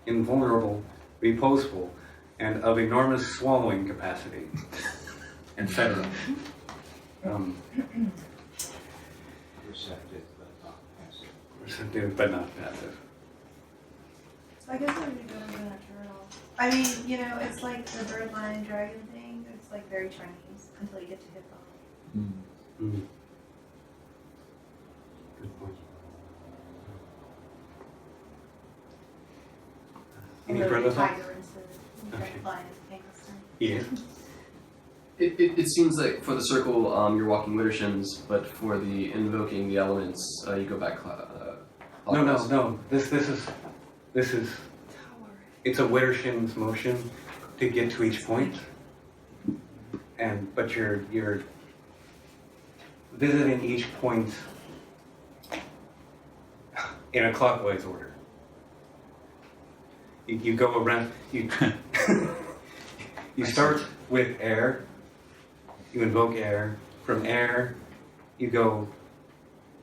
invulnerable, reposeful, and of enormous swallowing capacity, etc. Receptive but not passive. Receptive but not passive. So I guess it would be really good at turtle. I mean, you know, it's like the bird, lion, dragon thing. It's like very Chinese until you get to hippo. Mm. Good point. Any Or further thoughts? tiger instead of Okay. lion thing this time. Yeah. It seems like for the circle, you're walking Widdershins, but for the invoking the elements, you go back. No. This is. It's a Widdershins motion to get to each point, but you're visiting each point in a clockwise order. You go around. You start with air. You invoke air. From air, you go,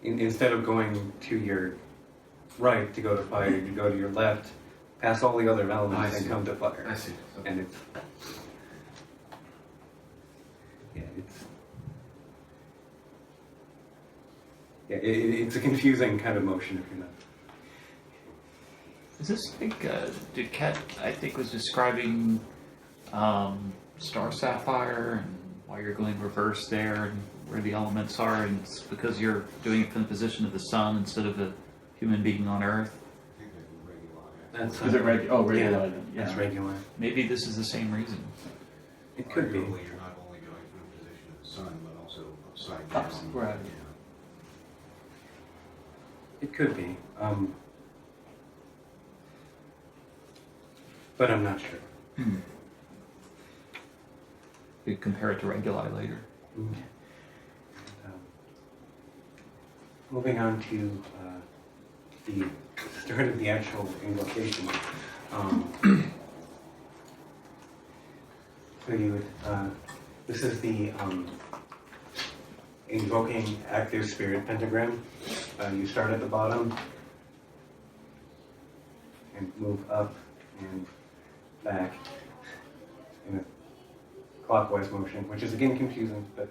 instead of going to your right to go to fire, you go to your left, pass all the other elements I and see. come to fire. I see. Okay. And it's, it's a confusing kind of motion if you're not. Is this like, did Kat, I think, was describing Star Sapphire and why you're going reverse there and where the elements are, and it's because you're doing it from the position of the sun instead of a human being on Earth? I think they're regular. That's Is it regular? Yeah, Yeah. that's regular. Maybe this is the same reason. It could be. Arguably, you're not only going from the position of the sun, but also upside down. Ups, right. It could be. but I'm not sure. You compare it to Reguli later. Um, moving on to the start of the actual invocation. So you would, this is the invoking active spirit pentagram. You start at the bottom and move up and back in a clockwise motion, which is again confusing, but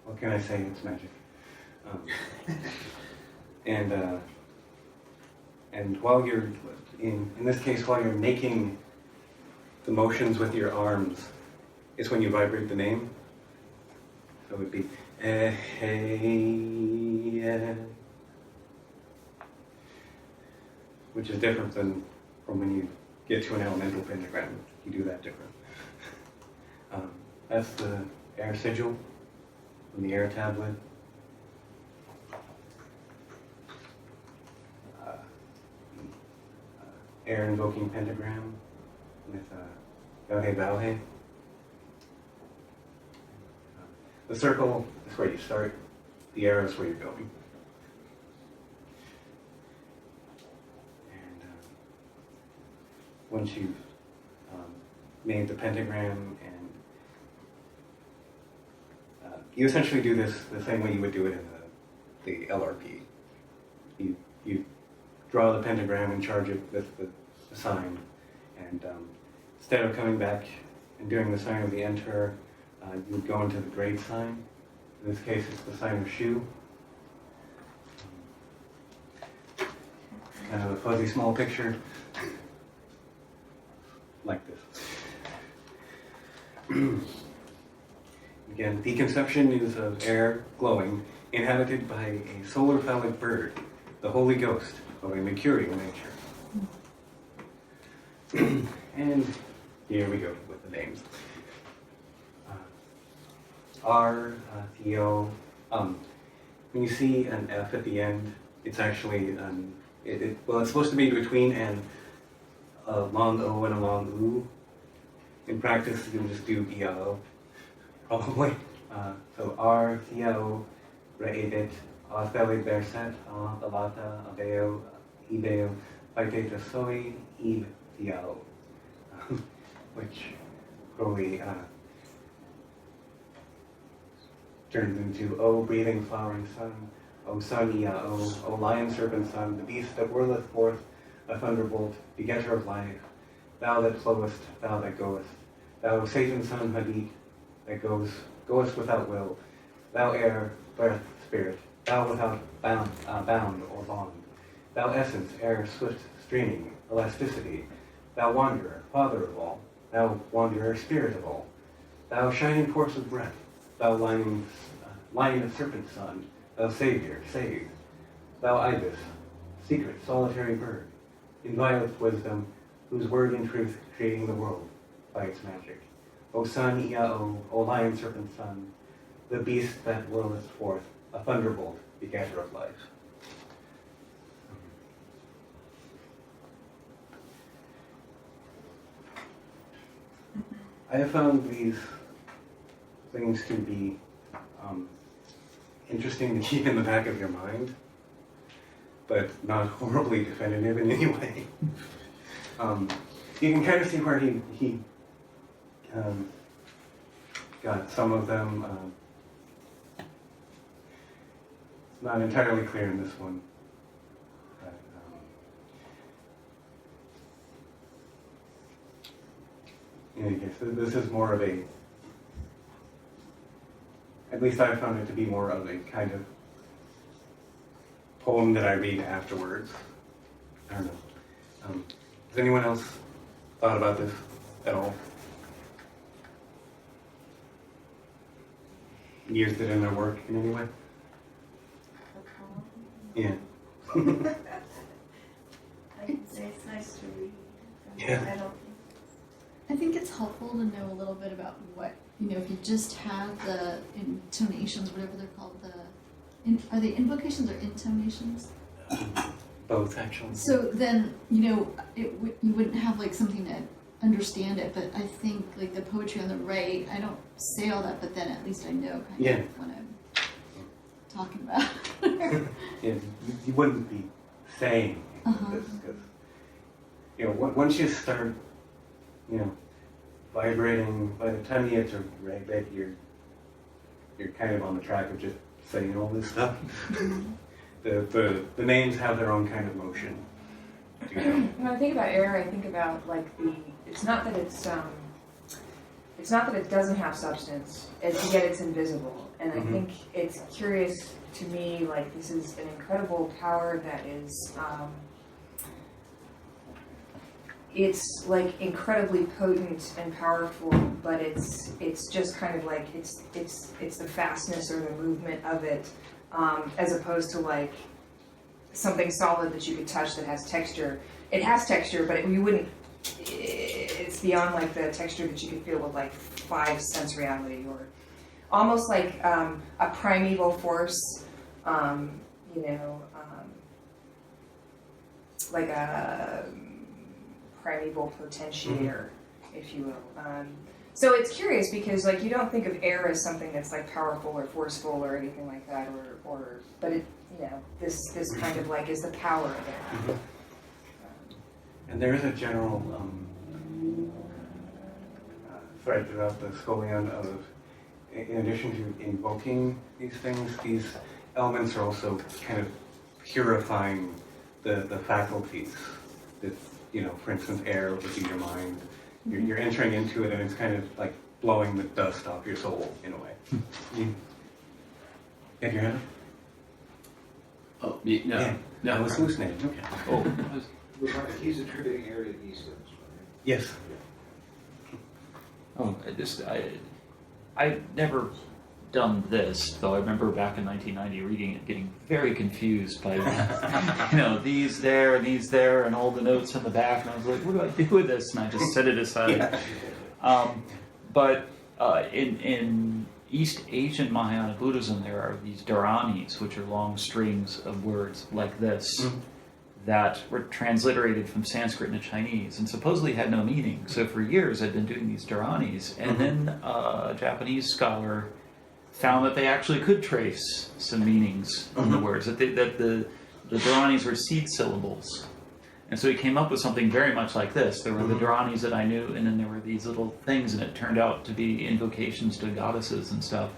what can I say? It's magic. And while you're in this case, while you're making the motions with your arms, it's when you vibrate the name. So it would be which is different than from when you get to an elemental pentagram. You do that different. That's the air sigil from the air tablet. Air invoking pentagram with Bauhe Bauhe. The circle is where you start, the arrow is where you're going. And once you've made the pentagram, and you essentially do this the same way you would do it in the LRP. You draw the pentagram and charge it with the sign, and instead of coming back and doing the sign of the enter, you would go into the grade sign. In this case, it's the sign of Shu. Kind of a fuzzy small picture, like this. Again, the conception is of air glowing, inhabited by a solar phallic bird, the Holy Ghost of a mercurial nature. And here we go with the names. O.T.O. When you see an F at the end, it's actually it's supposed to be between a long O and a long U. In practice, you can just do E-O, probably. So O.T.O. Re'edit, Otheli Berset, Alata, Abeo, Ibeo, Paiteta Soi, Eve-T.O. Which Crowley turns into O breathing flowering sun, O sun Ia-O, O lion serpent sun, the beast that whirleth forth, a thunderbolt, begetter of life, thou that flowest, thou that goest, thou Satan's son Hadid, that goest without will, thou air, breath, spirit, thou without bound or bond, thou essence, air, swift streaming, elasticity, thou wanderer, father of all, thou wanderer, spirit of all, thou shining force of breath, thou lion of serpent son, thou savior, save, thou ibis, secret, solitary bird, inviolate wisdom, whose word in truth creating the world by its magic. O sun Ia-O, O lion serpent son, the beast that whirleth forth, a thunderbolt, begetter of life. I have found these things to be interesting to keep in the back of your mind, but not horribly definitive in any way. You can kind of see where he got some of them. It's not entirely clear in this one. But, in any case, this is more of a, at least I found it to be more of a kind of poem that I read afterwards. I don't know. Has anyone else thought about this at all? Used it in their work in any way? Yeah. I can say it's nice to read. Yeah. I don't I think it's helpful to know a little bit about what, if you just have the intonations, whatever they're called, are they invocations or intonations? Both, actually. So then, you wouldn't have like something to understand it, but I think like the poetry on the right, I don't say all that, but then at least I know kind Yeah. of what I'm talking about. Yeah, you wouldn't be saying Uh-huh. this because, once you start, vibrating, by the time you get to ragtime, you're kind of on the track of just saying all this stuff. The names have their own kind of motion. When I think about air, I think about like it's not that it doesn't have substance, yet it's invisible. And I think it's curious to me, like this is an incredible power that is, it's like incredibly potent and powerful, but it's just kind of like it's the fastness or the movement of it, as opposed to like something solid that you could touch that has texture. It has texture, but you wouldn't. It's beyond like the texture that you could feel with like 5 sensory or almost like a primeval force, like a primeval potentiator, if you will. So it's curious because like you don't think of air as something that's like powerful or forceful or anything like that, but it this kind of like is the power of air. And there is a general thread throughout the scholion of, in addition to invoking these things, these elements are also kind of purifying the faculties. That, for instance, air would be your mind. You're entering into it, and it's kind of like blowing the dust off your soul in a way. You had your hand up? Oh, no. Yeah. No. I was hallucinating. Okay. Oh, He's attributing air to Eastons, right? Yes. I've never done this, though I remember back in 1990 reading it, getting very confused by, these there and these there and all the notes in the back, and I was like, what do I do with this? And I just set it aside. But in East Asian Mahayana Buddhism, there are these dharanis, which are long strings of words like this, that were transliterated from Sanskrit into Chinese and supposedly had no meaning. So for years I'd been doing these dharanis, and then a Japanese scholar found that they actually could trace some meanings in the words, that the dharanis were seed syllables. And so he came up with something very much like this. There were the dharanis that I knew, and then there were these little things, and it turned out to be invocations to goddesses and stuff.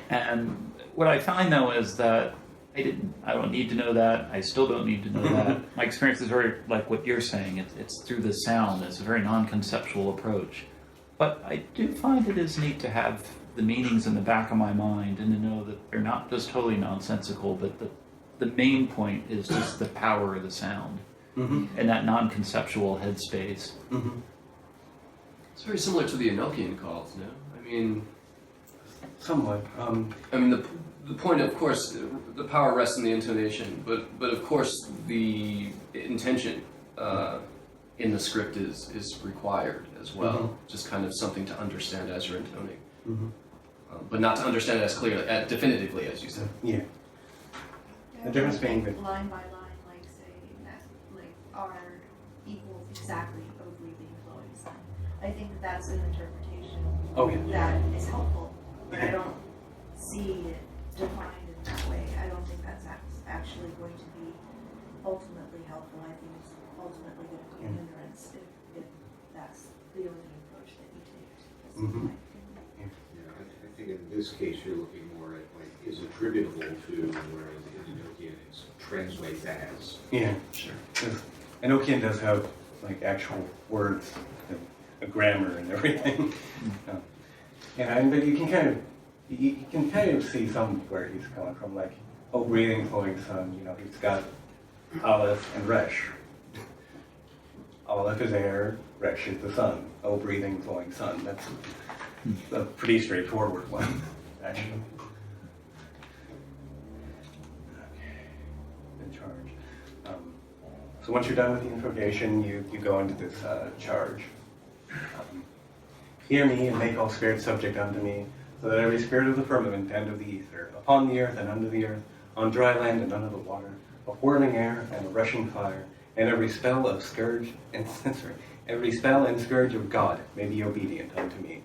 And what I find, though, is that I don't need to know that. I still don't need to know that. My experience is very like what you're saying. It's through the sound. It's a very non-conceptual approach. But I do find it is neat to have the meanings in the back of my mind and to know that they're not just totally nonsensical, but the main point is just the power of the sound and that non-conceptual headspace. It's very similar to the Enochian calls, no? I mean, somewhat. The point, of course, the power rests in the intonation, but of course the intention in the script is required as well. Just kind of something to understand as you're intoning, but not to understand it as clearly, definitively, as you said. Yeah. The difference being that line by line, like say are equals exactly O breathing flowing sun. I think that's an interpretation that is helpful, but I don't see it defined in that way. I don't think that's actually going to be ultimately helpful. I think it's ultimately going to be a hindrance if that's the only approach that you take. That's my opinion. I think in this case you're looking more at like is attributable to, whereas in Enochian it's translates as. Yeah, sure. Enochian does have like actual words, and a grammar and everything. But you can kind of see where he's coming from, like, breathing, flowing sun, he's got Aleph and Resh. Aleph is air, Resh is the sun. Breathing, flowing sun. That's a pretty straightforward one, actually. In charge. So once you're done with the invocation, you go into this charge. Hear me and make all spirits subject unto me, so that every spirit of the firmament and of the ether, upon the earth and under the earth, on dry land and under the water, of whirling air and of rushing fire, and every spell of scourge and every spell and scourge of God may be obedient unto me.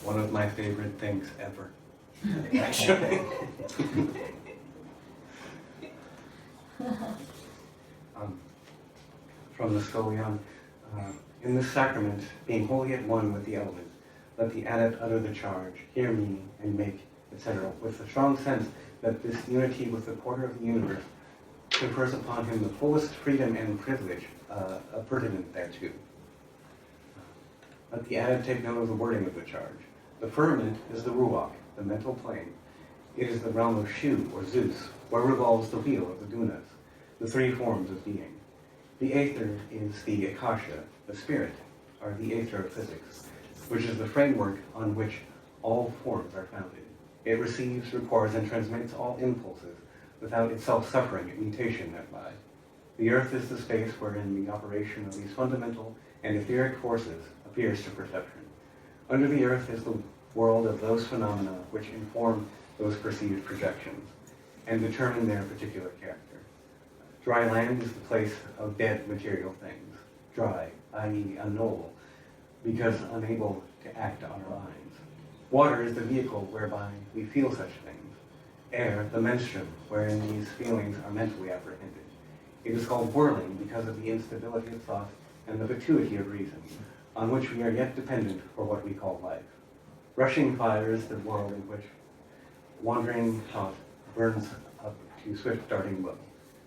One of my favorite things ever. Actually. From the Scolion, in this sacrament, being wholly at one with the element, let the adept utter the charge, hear me, and make, etc., with the strong sense that this unity with the quarter of the universe confers upon him the fullest freedom and privilege pertinent thereto. Let the adept take note of the wording of the charge. The firmament is the ruach, the mental plane. It is the realm of Shu, or Zeus, where revolves the wheel of the Dunas, the three forms of being. The aether is the akasha, the spirit, or the aether of physics, which is the framework on which all forms are founded. It receives, records, and transmits all impulses without itself suffering mutation thereby. The earth is the space wherein the operation of these fundamental and etheric forces appears to perception. Under the earth is the world of those phenomena which inform those perceived projections and determine their particular character. Dry land is the place of dead material things, dry, i.e. unknowable, because unable to act on our minds. Water is the vehicle whereby we feel such things. Air, the menstruum, wherein these feelings are mentally apprehended. It is called whirling because of the instability of thought and the fatuity of reason, on which we are yet dependent for what we call life. Rushing fire is the world in which wandering thought burns up to swift darting blow.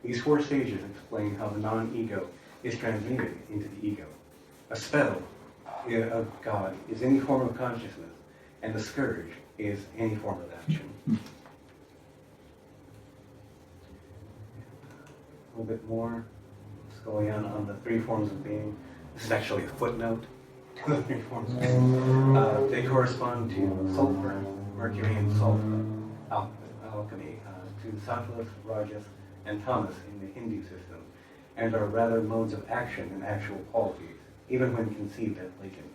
These four stages explain how the non-ego is transmuted into the ego. A spell of God is any form of consciousness, and the scourge is any form of action. A little bit more Scolion on the three forms of being. This is actually a footnote to the three forms of being. They correspond to sulfur, mercury, and sulfur, alchemy, to sattva, rajas, and tamas in the Hindu system, and are rather modes of action than actual qualities, even when conceived as latent.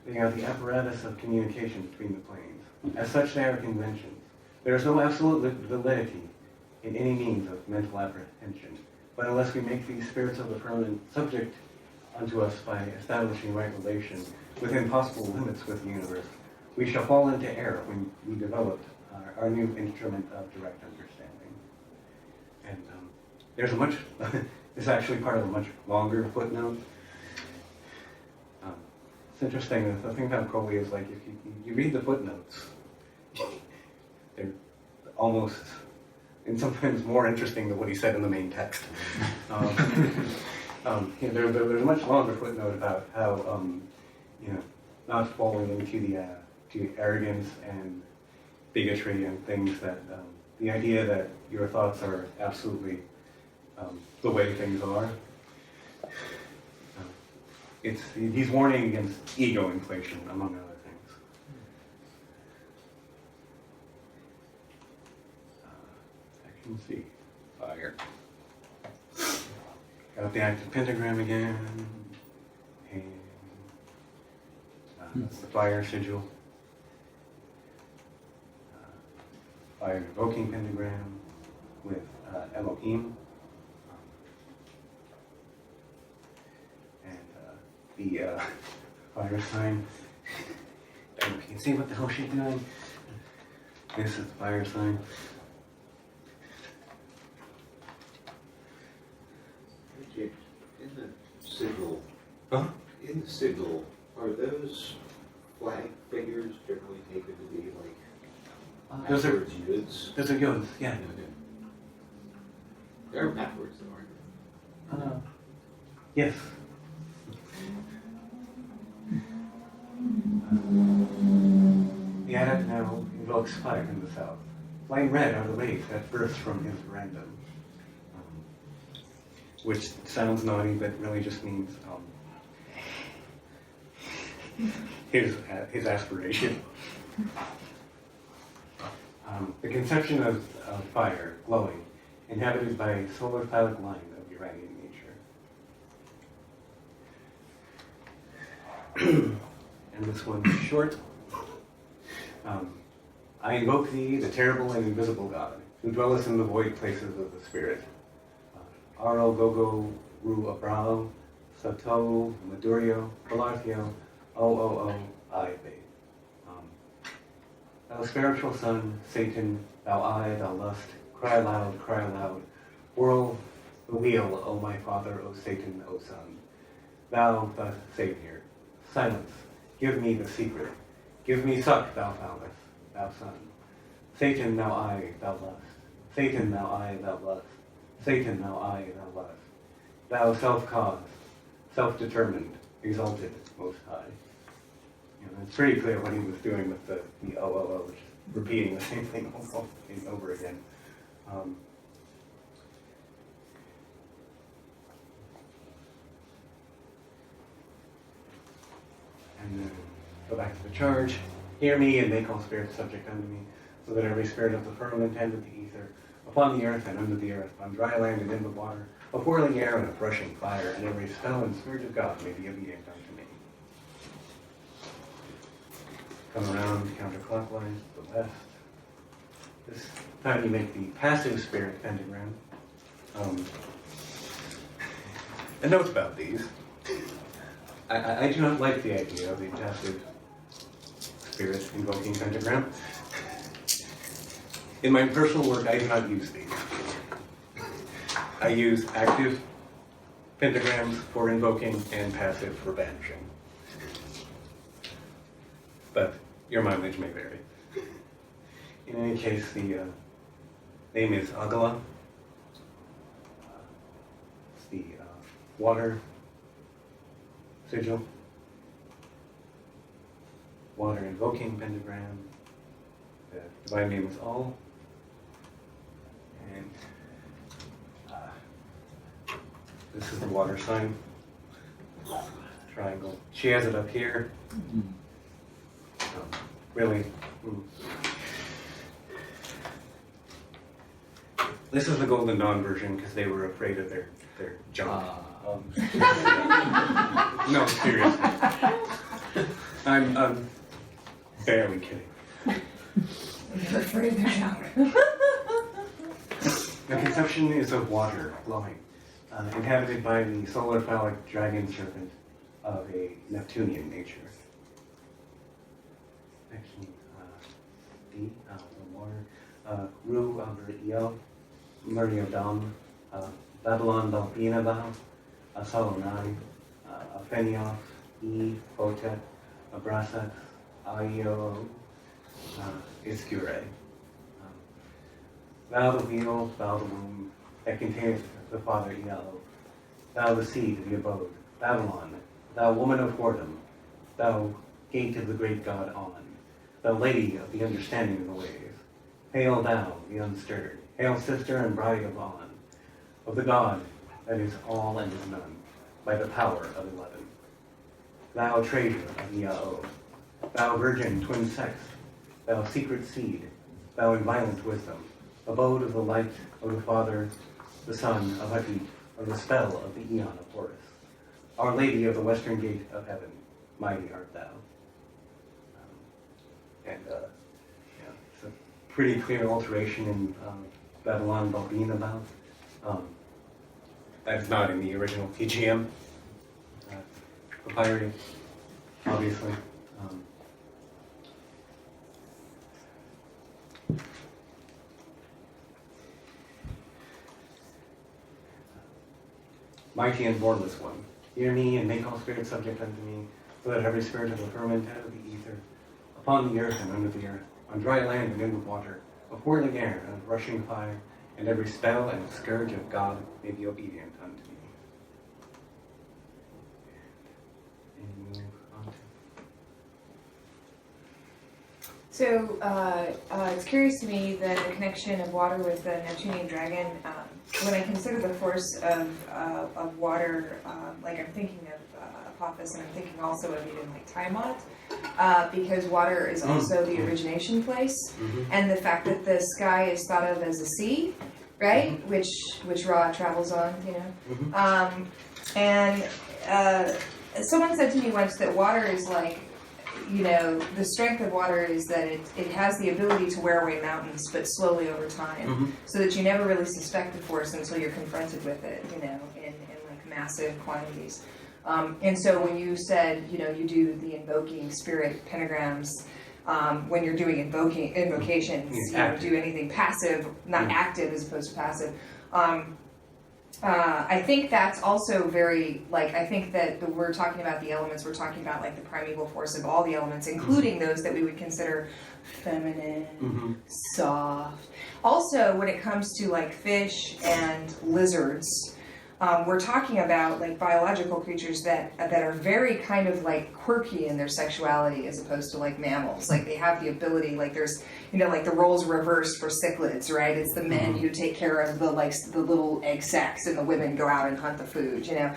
They are the apparatus of communication between the planes. As such, they are conventions. There is no absolute validity in any means of mental apprehension, but unless we make these spirits of the firmament subject unto us by establishing right relation within possible limits with the universe, we shall fall into error when we develop our new instrument of direct understanding. And there's a much, it's actually part of a much longer footnote. It's interesting, the thing about Crowley is like, if you read the footnotes, they're almost, and sometimes more interesting than what he said in the main text. There's a much longer footnote about how, not falling into to arrogance and bigotry and things that, the idea that your thoughts are absolutely the way things are. He's warning against ego inflation, among other things. Action C, fire. Got the active pentagram again, and that's the fire sigil. Fire invoking pentagram with Elohim. The fire sign. You can see what the hell she's doing. This is the fire sign. In the sigil, Huh? in the sigil, are those flag figures generally taken to be like Those are backwards yuds? those are yods, yeah. They're backwards though, aren't they? Yes. The adept now invokes fire in the south. Flame red are the rays that burst from his veranda, which sounds naughty, but really just means his aspiration. The conception of fire, glowing, inhabited by a solar phallic line of Uranian nature. And this one is short. I invoke thee, the terrible and invisible God, who dwellest in the void places of the spirit. Aro gogo ru abrao, sato madurio, palarthio, o I be. Thou spiritual son, Satan, thou eye, thou lust, cry loud, whirl the wheel, O my father, O Satan, O son. Thou, the Savior, silence, give me the secret, give me suck, thou phallus, thou son. Satan, thou eye, thou lust, Satan, thou eye, thou lust, Satan, thou eye, thou lust. Thou self-caused, self-determined, exalted, most high. It's pretty clear what he was doing with the O, which is repeating the same thing over and over again. And then go back to the charge. Hear me and make all spirits subject unto me, so that every spirit of the firmament and of the ether, upon the earth and under the earth, on dry land and in the water, of whirling air and of rushing fire, and every spell and spirit of God may be obedient unto me. Come around counterclockwise, the west. This time you make the passive spirit pentagram. A note about these. I do not like the idea of the passive spirit invoking pentagram. In my personal work, I do not use these. I use active pentagrams for invoking and passive for banishing. But your mileage may vary. In any case, the name is Agala. It's the water sigil, water invoking pentagram. The divine name is All. And this is the water sign. Triangle. She has it up here. Really. This is the Golden Dawn version because they were afraid of their junk. No, seriously. I'm barely kidding. You're afraid of their junk. The conception is of water flowing, inhabited by the solar phallic dragon serpent of a Neptunian nature. Section D, the water. Ru over Eo, Muriodam, Babylon Balbinaba, Salonai, Aphenios, Potet, Abrasax, Aio, Iskure. Thou the wheel, thou the womb, that containeth the father Eo, thou the seed, the abode, Babylon, thou woman of whoredom, thou gate of the great god On, thou lady of the understanding of the ways. Hail thou, the unstirred, hail sister and bride of On, of the God that is all and is none, by the power of 11. Thou treasure of Yao, thou virgin twin sex, thou secret seed, thou inviolate wisdom, abode of the light of the Father, the Son of Hatit, of the spell of the Aeon of Horus. Our Lady of the Western Gate of Heaven, mighty art thou. It's a pretty clear alteration in Babylon Balbin about. That's not in the original TGM papyri, obviously. Mighty and bornless one, hear me and make all spirits subject unto me, so that every spirit of the firmament and of the ether, upon the earth and under the earth, on dry land and in the water, of whirling air and of rushing fire, and every spell and scourge of God may be obedient unto me. And move on to... So it's curious to me that the connection of water with the Neptunian dragon. When I consider the force of water, like I'm thinking of Apophis, and I'm thinking also of even like Tiamat, because water is also the origination place, and the fact that the sky is thought of as a sea, right, which Ra travels on, you know, and someone said to me once that water is like, you know, the strength of water is that it has the ability to wear away mountains, but slowly over time, so that you never really suspect the force until you're confronted with it, you know, in like massive quantities. And so when you said, you know, you do the invoking spirit pentagrams, when you're doing invocations, you don't do anything passive, not active as opposed to passive. I think that's also very, like, I think that we're talking about the elements, we're talking about like the primeval force of all the elements, including those that we would consider feminine, soft. Also, when it comes to like fish and lizards, we're talking about like biological creatures that are very kind of like quirky in their sexuality as opposed to like mammals. Like they have the ability, like there's, you know, like the roles reversed for cichlids, right? It's the men who take care of the like the little egg sacs, and the women go out and hunt the food. You know,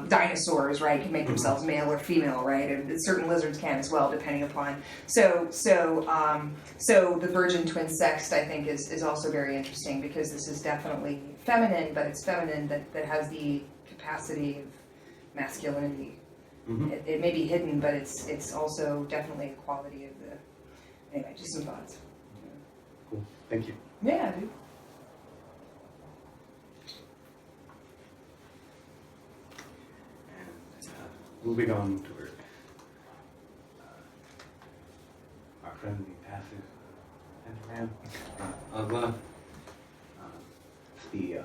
dinosaurs, right, can make themselves male or female, right? And certain lizards can as well, depending upon. So the virgin twin sext, I think, is also very interesting because this is definitely feminine, but it's feminine that has the capacity of masculinity. It may be hidden, but it's also definitely a quality of the. Anyway, just some thoughts. Cool. Thank you. Yeah, dude. And moving on toward our friendly passive pentagram, Agla. It's the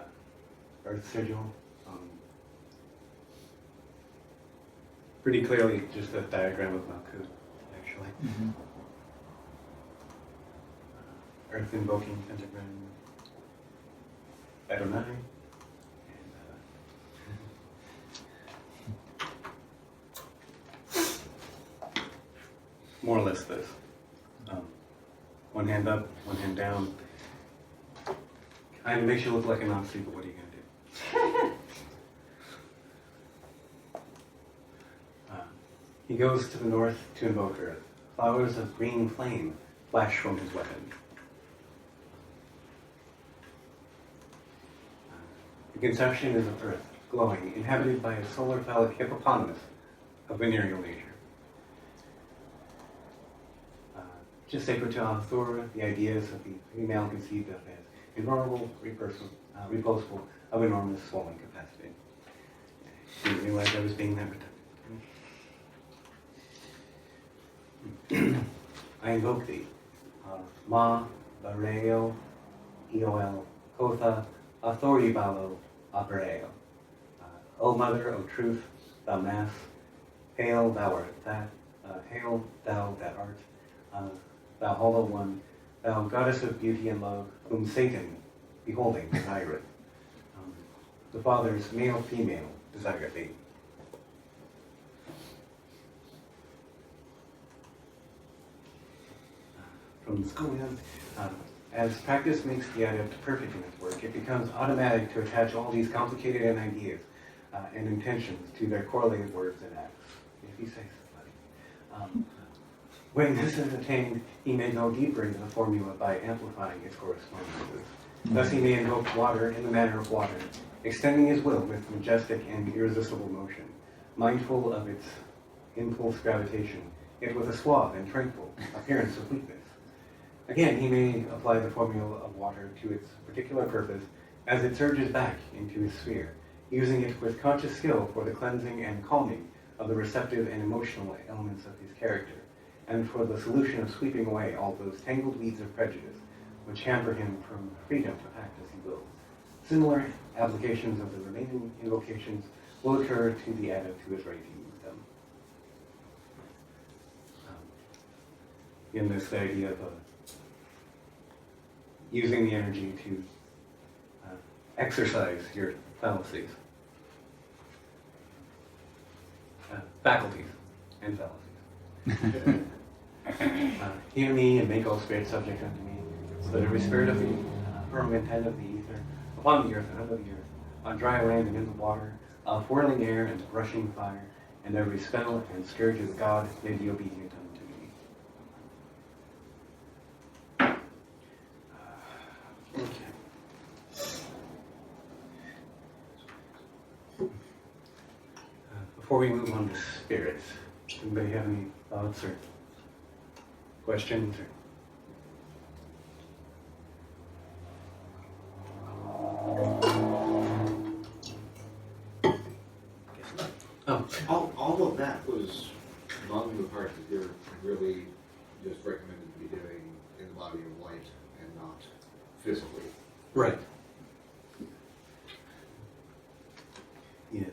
Earth sigil. Pretty clearly just a diagram of Malkuth, actually. Earth invoking pentagram, Adonai, and more or less this. One hand up, one hand down. Kind of makes you look like a Nazi, but what are you going to do? He goes to the north to invoke Earth. Flowers of green flame flash from his weapon. The conception is of Earth, glowing, inhabited by a solar phallic hippopotamus of venereal nature. Just sacred to Thor, the ideas of the female conceived of as invulnerable, repulsible, of enormous swelling capacity. Didn't realize I was being that protected. I invoke thee, Ma, Bareo, Eol, Kotha, Authoribalo, Abreo. O Mother, O Truth, thou Mass, hail thou art that, hail thou that art, thou Hollow One, thou Goddess of Beauty and Love, whom Satan, beholding, desireth. The Fathers, male, female, desire thee. From the schoolyard, as practice makes the adept perfect in its work, it becomes automatic to attach all these complicated ideas and intentions to their correlated words and acts, if you say so, buddy. When this is attained, he may go deeper into the formula by amplifying its correspondences. Thus he may invoke water in the manner of water, extending his will with majestic and irresistible motion, mindful of its impulse gravitation, yet with a suave and tranquil appearance of weakness. Again, he may apply the formula of water to its particular purpose as it surges back into his sphere, using it with conscious skill for the cleansing and calming of the receptive and emotional elements of his character, and for the solution of sweeping away all those tangled weeds of prejudice which hamper him from freedom to act as he will. Similar applications of the remaining invocations will occur to the adept who is ready to use them. In this idea of using the energy to exercise your fallacies, faculties, and fallacies. Hear me and make all spirits subject unto me, so that every spirit of the firmament and of the ether, upon the earth and under the earth, on dry land and in the water, of whirling air and rushing fire, and every spell and scourge of the god may be obedient unto me. Before we move on to spirits, Anybody have any thoughts or questions? Oh, All of that was among the parts that you're really just recommended to be doing in the body of light and not physically. right. Yes.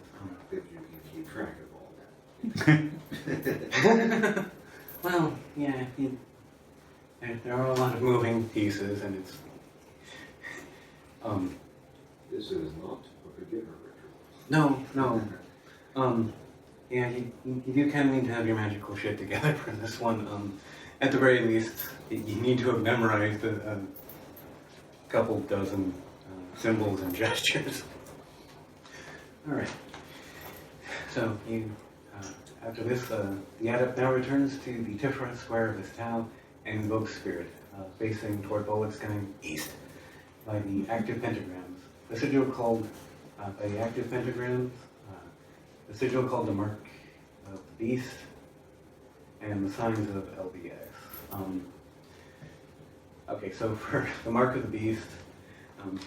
If you can keep track of all that. Well, yeah, there are a lot of moving pieces, and it's This is not a beginner ritual. no. Yeah, you do kind of need to have your magical shit together for this one. At the very least, you need to have memorized a couple dozen symbols and gestures. All right. So you, after this, the adept now returns to the Tiferet square of his town and invokes spirit, facing toward Bolexheim east by the active pentagrams. The sigil called by the active pentagrams. The sigil called the Mark of the Beast, and the signs of LBX. Okay, so for the Mark of the Beast,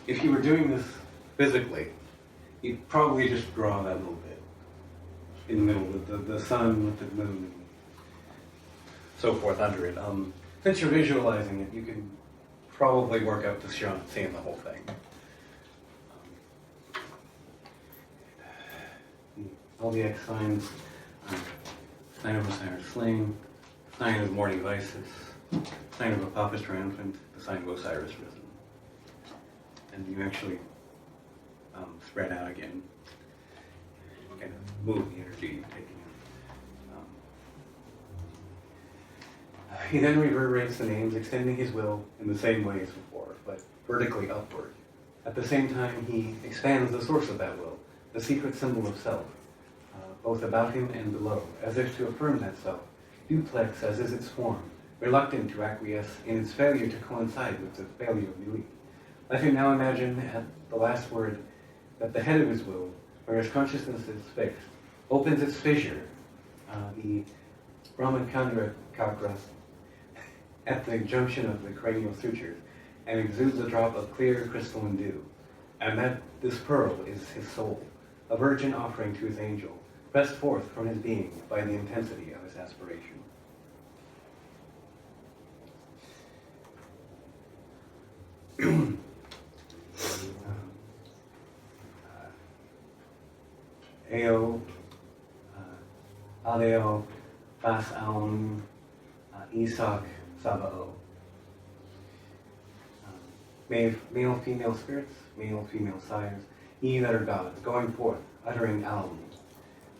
if you were doing this physically, you'd probably just draw that little bit in the middle with the sun, with the moon, and so forth under it. Since you're visualizing it, you can probably work out the shot, seeing the whole thing. LBX signs, sign of Osiris slain, sign of morning of Isis, sign of Apophis triumphant, the sign of Osiris risen. And you actually spread out again, kind of move the energy taking in. He then reverberates the names, extending his will in the same way as before, but vertically upward. At the same time, he expands the source of that will, the secret symbol of self, both about him and below, as if to affirm that self, duplex as is its form, reluctant to acquiesce in its failure to coincide with the failure of belief. Let him now imagine at the last word that the head of his will, where his consciousness is fixed, opens its fissure, the Brahmacandra Kakra, at the junction of the cranial sutures, and exudes a drop of clear crystalline dew. And that this pearl is his soul, a virgin offering to his angel, pressed forth from his being by the intensity of his aspiration. Eo, Aleo, Bas Alm, Isak, Sabao. Male, female spirits, male, female sires, ye that are gods, going forth, uttering Alm,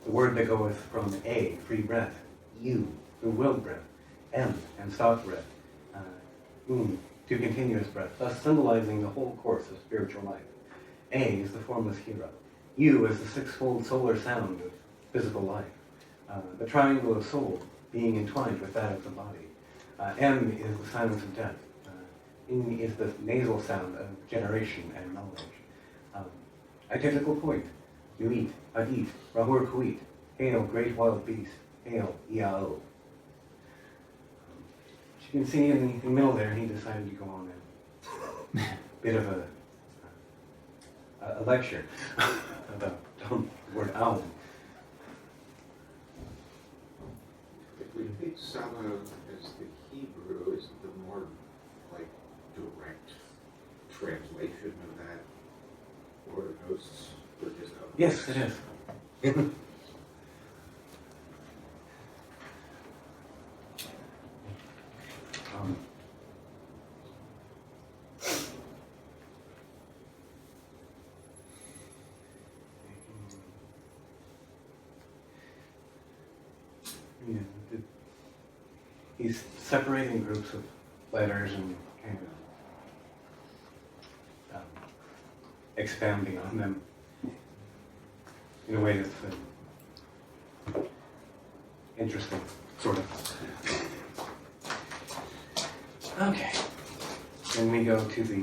the word that goeth from A, free breath, U, through willed breath, M, and stopped breath, to continuous breath, thus symbolizing the whole course of spiritual life. A is the formless hero. U is the sixfold solar sound of physical life. The triangle of soul being entwined with that of the body. M is the silence of death. In is the nasal sound of generation and knowledge. Identical point. Yuit, Adit, Rahur Kuit. Hail, great wild beast. Hail, Iao. As you can see in the middle there, he decided to go on a bit of a lecture about the word owl. If we take Sama as the Hebrew, is the more like direct translation of that word of ghosts, or just a Yes, it is. He's separating groups of letters and kind of expounding on them in a way that's interesting, sort of. Okay. Then we go to the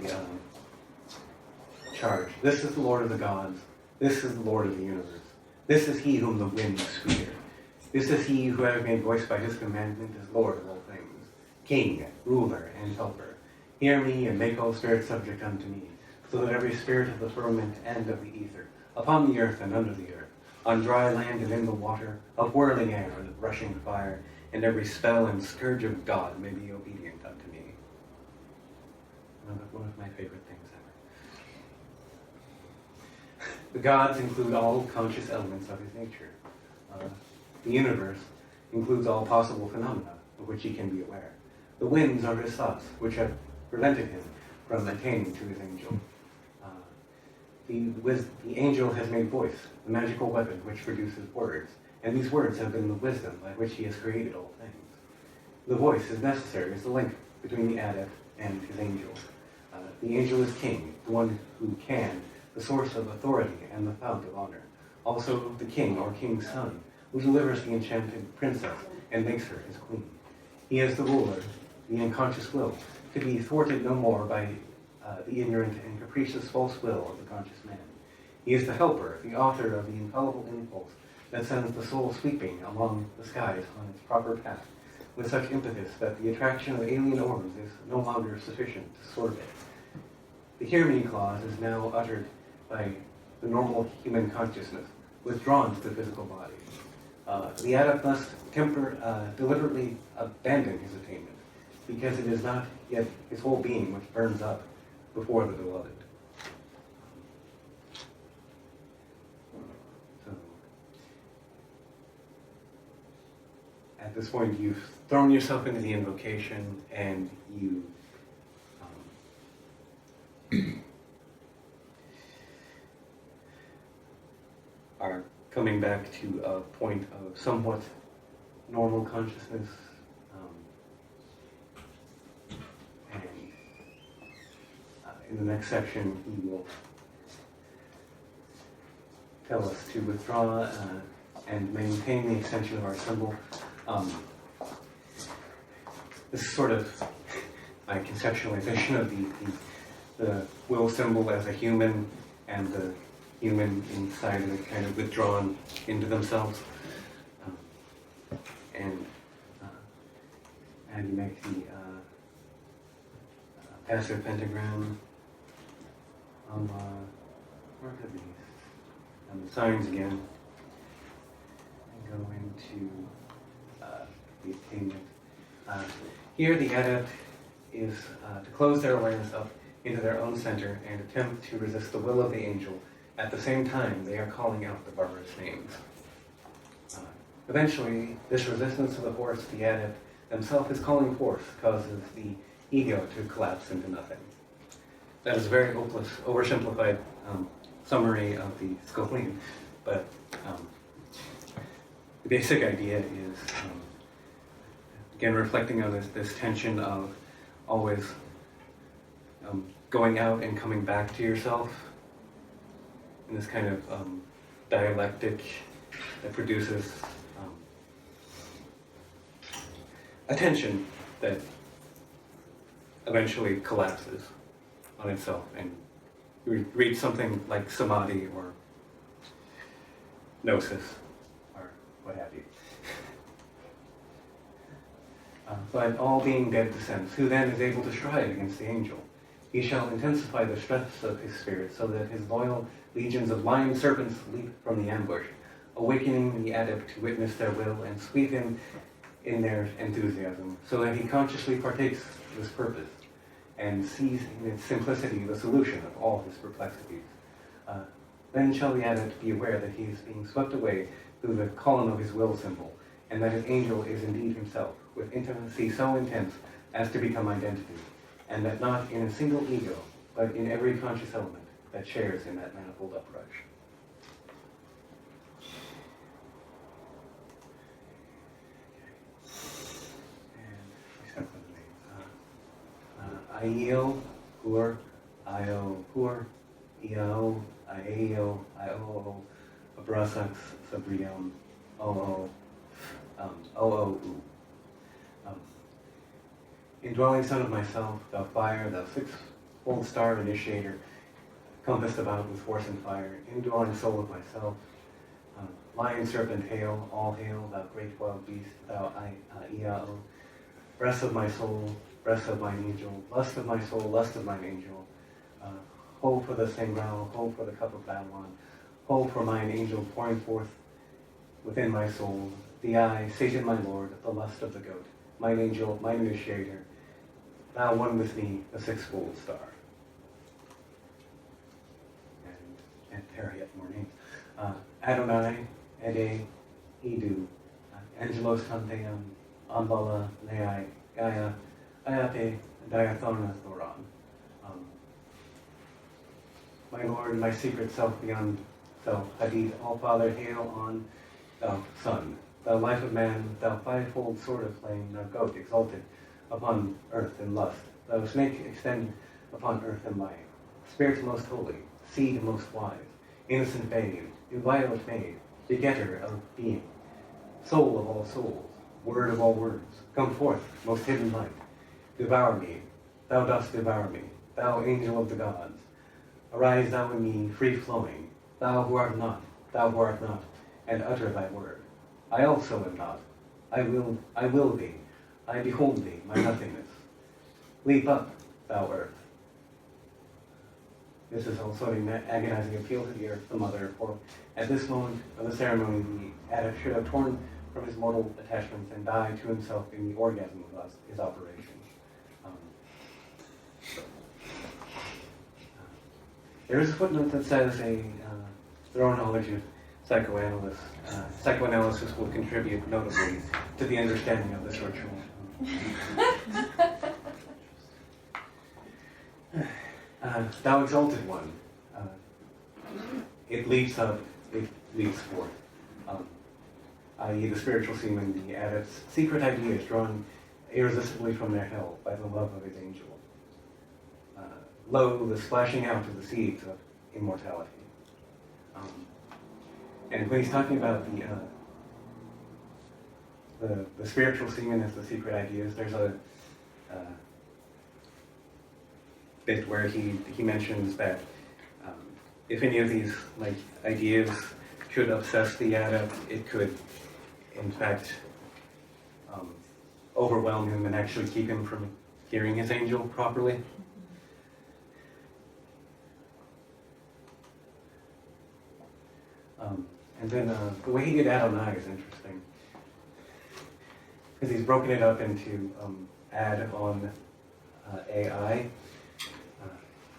charge. This is the Lord of the gods. This is the Lord of the universe. This is he whom the winds fear. This is he who, having made voice by his commandment, is Lord of all things, King, ruler, and helper. Hear me, and make all spirits subject unto me, so that every spirit of the firmament and of the ether, upon the earth and under the earth, on dry land and in the water, of whirling air and of rushing fire, and every spell and scourge of God may be obedient unto me. One of my favorite things ever. The gods include all conscious elements of his nature. The universe includes all possible phenomena of which he can be aware. The winds are his thoughts, which have prevented him from attaining to his angel. The angel has made voice, the magical weapon which produces words, and these words have been the wisdom by which he has created all things. The voice is necessary as the link between the adept and his angel. The angel is king, the one who can, the source of authority and the fount of honor. Also the king or king's son, who delivers the enchanted princess and makes her his queen. He is the ruler, the unconscious will, to be thwarted no more by the ignorant and capricious false will of the conscious man. He is the helper, the author of the infallible impulse that sends the soul sweeping along the skies on its proper path, with such impetus that the attraction of alien orbs is no longer sufficient to swerve it. The hear me clause is now uttered by the normal human consciousness, withdrawn to the physical body. The adept must deliberately abandon his attainment, because it is not yet his whole being which burns up before the beloved. So, at this point, you've thrown yourself into the invocation, and you are coming back to a point of somewhat normal consciousness. And in the next section, he will tell us to withdraw and maintain the extension of our symbol. This is sort of my conceptualization of the will symbol as a human, and the human inside of it kind of withdrawn into themselves. And you make the passive pentagram on where could these? And the signs again. And go into the attainment. Here the adept is to close their awareness up into their own center and attempt to resist the will of the angel. At the same time, they are calling out the barbarous names. Eventually, this resistance to the force the adept themselves is calling forth causes the ego to collapse into nothing. That is a very hopeless, oversimplified summary of the schooling, but the basic idea is, again, reflecting on this tension of always going out and coming back to yourself, in this kind of dialectic that produces a tension that eventually collapses on itself, and you reach something like samadhi or gnosis or what have you. But all being dead to sense, who then is able to strive against the angel? He shall intensify the strength of his spirit, so that his loyal legions of lion serpents leap from the ambush, awakening the adept to witness their will and sweep him in their enthusiasm, so that he consciously partakes of his purpose and sees in its simplicity the solution of all his perplexities. Then shall the adept be aware that he is being swept away through the column of his will symbol, and that his angel is indeed himself, with intimacy so intense as to become identity, and that not in a single ego, but in every conscious element that shares in that manifold uprush. And the names. Aiel, Pur, Io, Pur, Iao, Aieo, Ioo, Abrasax, Sabrium, Oo, Oo-U. Indwelling son of myself, thou fire, thou sixfold star initiator, compassed about with force and fire, indwelling soul of myself, Lion, serpent, hail, all hail, thou great wild beast, thou I-A-O. Breath of my soul, breath of mine angel, lust of my soul, lust of mine angel. Hold for the same growl, hold for the cup of Babylon, hold for mine angel pouring forth within my soul. The eye, Satan my lord, the lust of the goat, mine angel, mine initiator. Thou one with me, the sixfold star. And there are yet more names. Adonai, Ede, Edu, Angelos Tanteum, Ambala, Leai, Gaia, Ayate, Diathona Thoron. My Lord, my secret self beyond self, Hadith, all Father, hail on thou Son, thou life of man, thou fivefold sword of flame, thou goat exalted upon earth in lust, thou snake extended upon earth in life, spirit most holy, seed most wise, innocent babe, inviolate maid, begetter of being, soul of all souls, word of all words, come forth, most hidden light, devour me, thou dost devour me, thou angel of the gods, arise thou in me, free-flowing, thou who art not, and utter thy word. I also am not, I will be, I behold thee, my nothingness. Leap up, thou earth. This is also an agonizing appeal to the earth, the mother, for at this moment of the ceremony, the adept should have torn from his mortal attachments and died to himself in the orgasm of his operation. There is a footnote that says thorough knowledge of psychoanalysis will contribute notably to the understanding of this ritual. Thou exalted one, it leaps up, it leaps forth, i.e. the spiritual semen, the adept's secret ideas drawn irresistibly from their hell by the love of his angel. Lo, the splashing out of the seeds of immortality. And when he's talking about the spiritual semen as the secret ideas, there's a bit where he mentions that if any of these ideas should obsess the adept, it could in fact overwhelm him and actually keep him from hearing his angel properly. And then the way he did Adonai is interesting, because he's broken it up into ad on AI.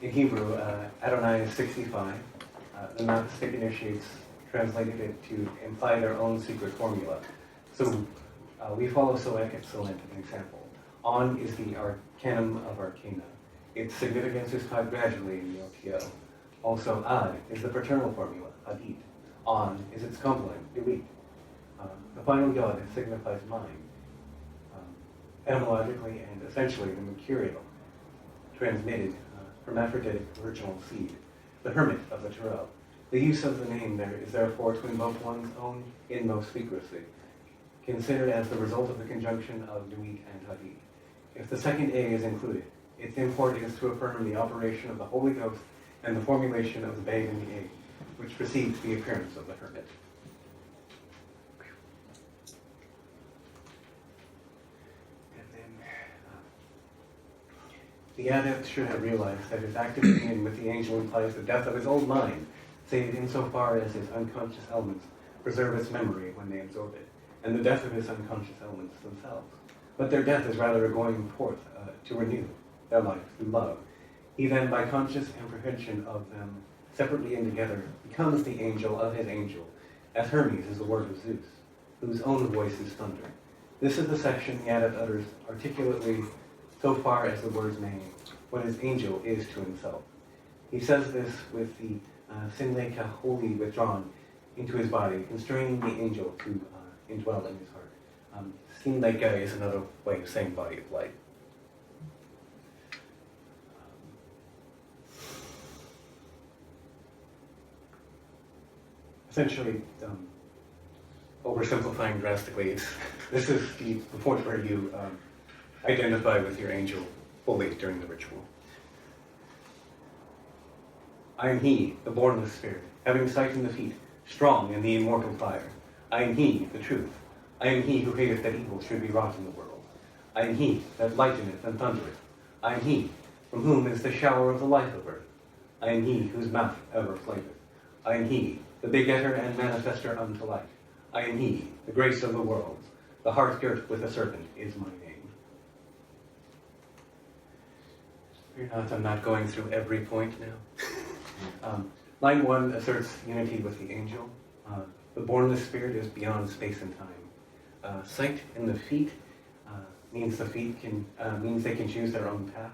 In Hebrew, Adonai is 65. The Gnostic initiates translated it to imply their own secret formula. So we follow Select and Solent as an example. On is the arcanum of arcana. Its significance is taught gradually in the O.T.O. Also, Ad is the paternal formula, Adit. On is its complement, Duit. The final Yod signifies mind. Etymologically and essentially the mercurial, transmitted hermaphroditic virginal seed, the hermit of the Tarot. The use of the name there is therefore to invoke one's own inmost secrecy, considered as the result of the conjunction of Duit and Hadid. If the second A is included, its import is to affirm the operation of the Holy Ghost and the formulation of the babe in the egg, which precedes the appearance of the hermit. And then the adept should have realized that his active union with the angel implies the death of his old mind, save insofar as his unconscious elements preserve its memory when they absorb it, and the death of his unconscious elements themselves. But their death is rather a going forth to renew their life through love. He then, by conscious apprehension of them separately and together, becomes the angel of his angel, as Hermes is the word of Zeus, whose own voice is thunder. This is the section the adept utters articulately so far as the words name what his angel is to himself. He says this with the Sinleka wholly withdrawn into his body, constraining the angel to indwell in his heart. Sinleka is another way of saying body of light. Essentially, oversimplifying drastically, this is the point where you identify with your angel fully during the ritual. I am he, the bornless spirit, having sight in the feet, strong in the immortal fire. I am he, the truth. I am he who hateth that evil should be wrought in the world. I am he that lighteneth and thundereth. I am he from whom is the shower of the life of earth. I am he whose mouth ever flameth. I am he, the begetter and manifester unto light. I am he, the grace of the worlds. The heart girt with a serpent is my name. Fear not, I'm not going through every point now. Line 1 asserts unity with the angel. The bornless spirit is beyond space and time. Sight in the feet means the feet means they can choose their own path,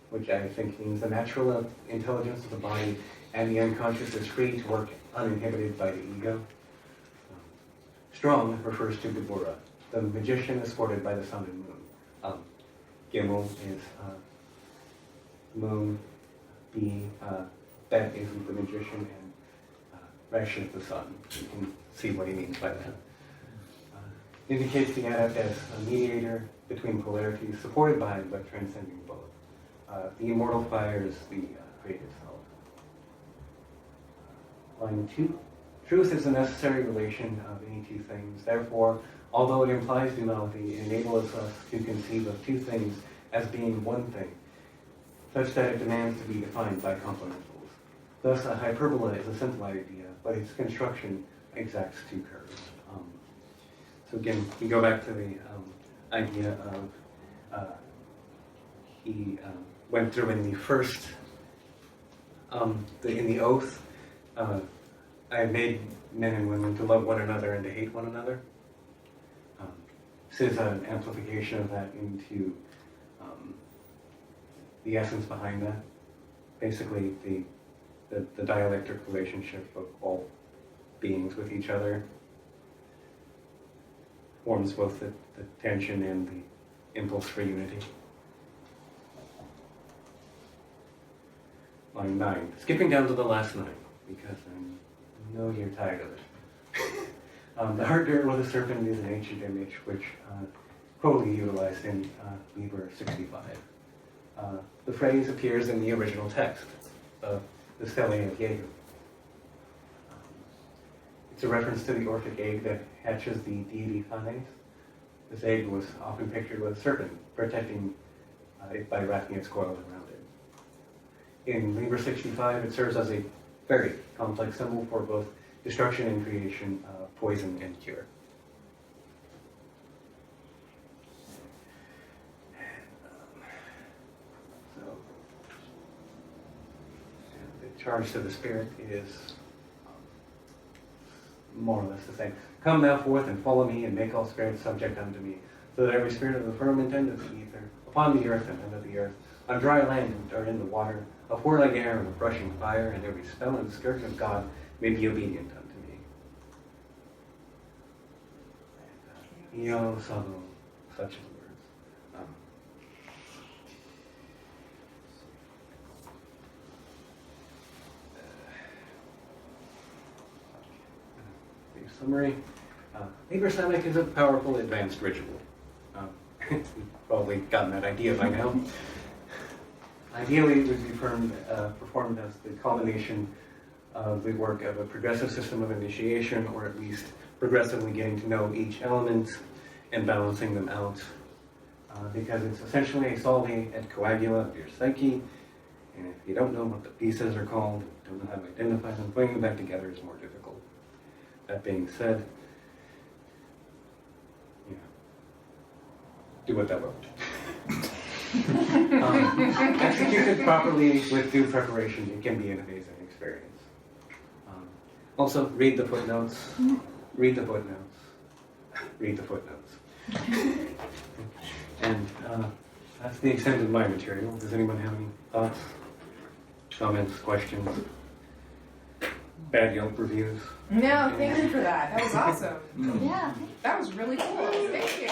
which I think means the natural intelligence of the body and the unconscious is free to work uninhibited by the ego. Strong refers to Gebura. The magician is supported by the sun and moon. Gimel is moon. B, that is the magician, and Resh is the sun. You can see what he means by that. Indicates the adept as a mediator between polarities, supported by but transcending both. The immortal fire is the creative self. Line 2. Truth is a necessary relation of any two things. Therefore, although it implies duality, it enables us to conceive of two things as being one thing, such that it demands to be defined by complementals. Thus, a hyperbola is a simple idea, but its construction exacts two curves. So again, we go back to the idea of he went through in the first, in the oath, I have made men and women to love one another and to hate one another. This is an amplification of that into the essence behind that. Basically, the dialectic relationship of all beings with each other forms both the tension and the impulse for unity. Line 9. Skipping down to the last line, because I know you're tired of it. The heart girt with a serpent is an ancient image which Crowley utilized in Liber 65. The phrase appears in the original text of the Stele of Jehu. It's a reference to the Orphic egg that hatches the deity Thanes. This egg was often pictured with a serpent, protecting it by wrapping its coils around it. In Liber 65, it serves as a very complex symbol for both destruction and creation, poison and cure. So, the charge to the spirit is more or less the same. Come thou forth and follow me, and make all spirits subject unto me, so that every spirit of the firmament and of the ether, upon the earth and under the earth, on dry land or in the water, of whirling air and of rushing fire, and every spell and scourge of God may be obedient unto me. O.T.O, such as words. Summary. Liber Samekh is a powerful advanced ritual. You've probably gotten that idea by now. Ideally, it would be performed as the culmination of the work of a progressive system of initiation, or at least progressively getting to know each element and balancing them out. Because it's essentially a solve et coagula of your psyche, and if you don't know what the pieces are called, don't know how to identify them, putting them back together is more difficult. That being said, do what that will. Executed properly with due preparation, it can be an amazing experience. Also, read the footnotes. Read the footnotes. Read the footnotes. And that's the extent of my material. Does anyone have any thoughts, comments, questions? Bad Yelp reviews? No, thank you for that. That was awesome. Yeah. That was really cool. Thank you.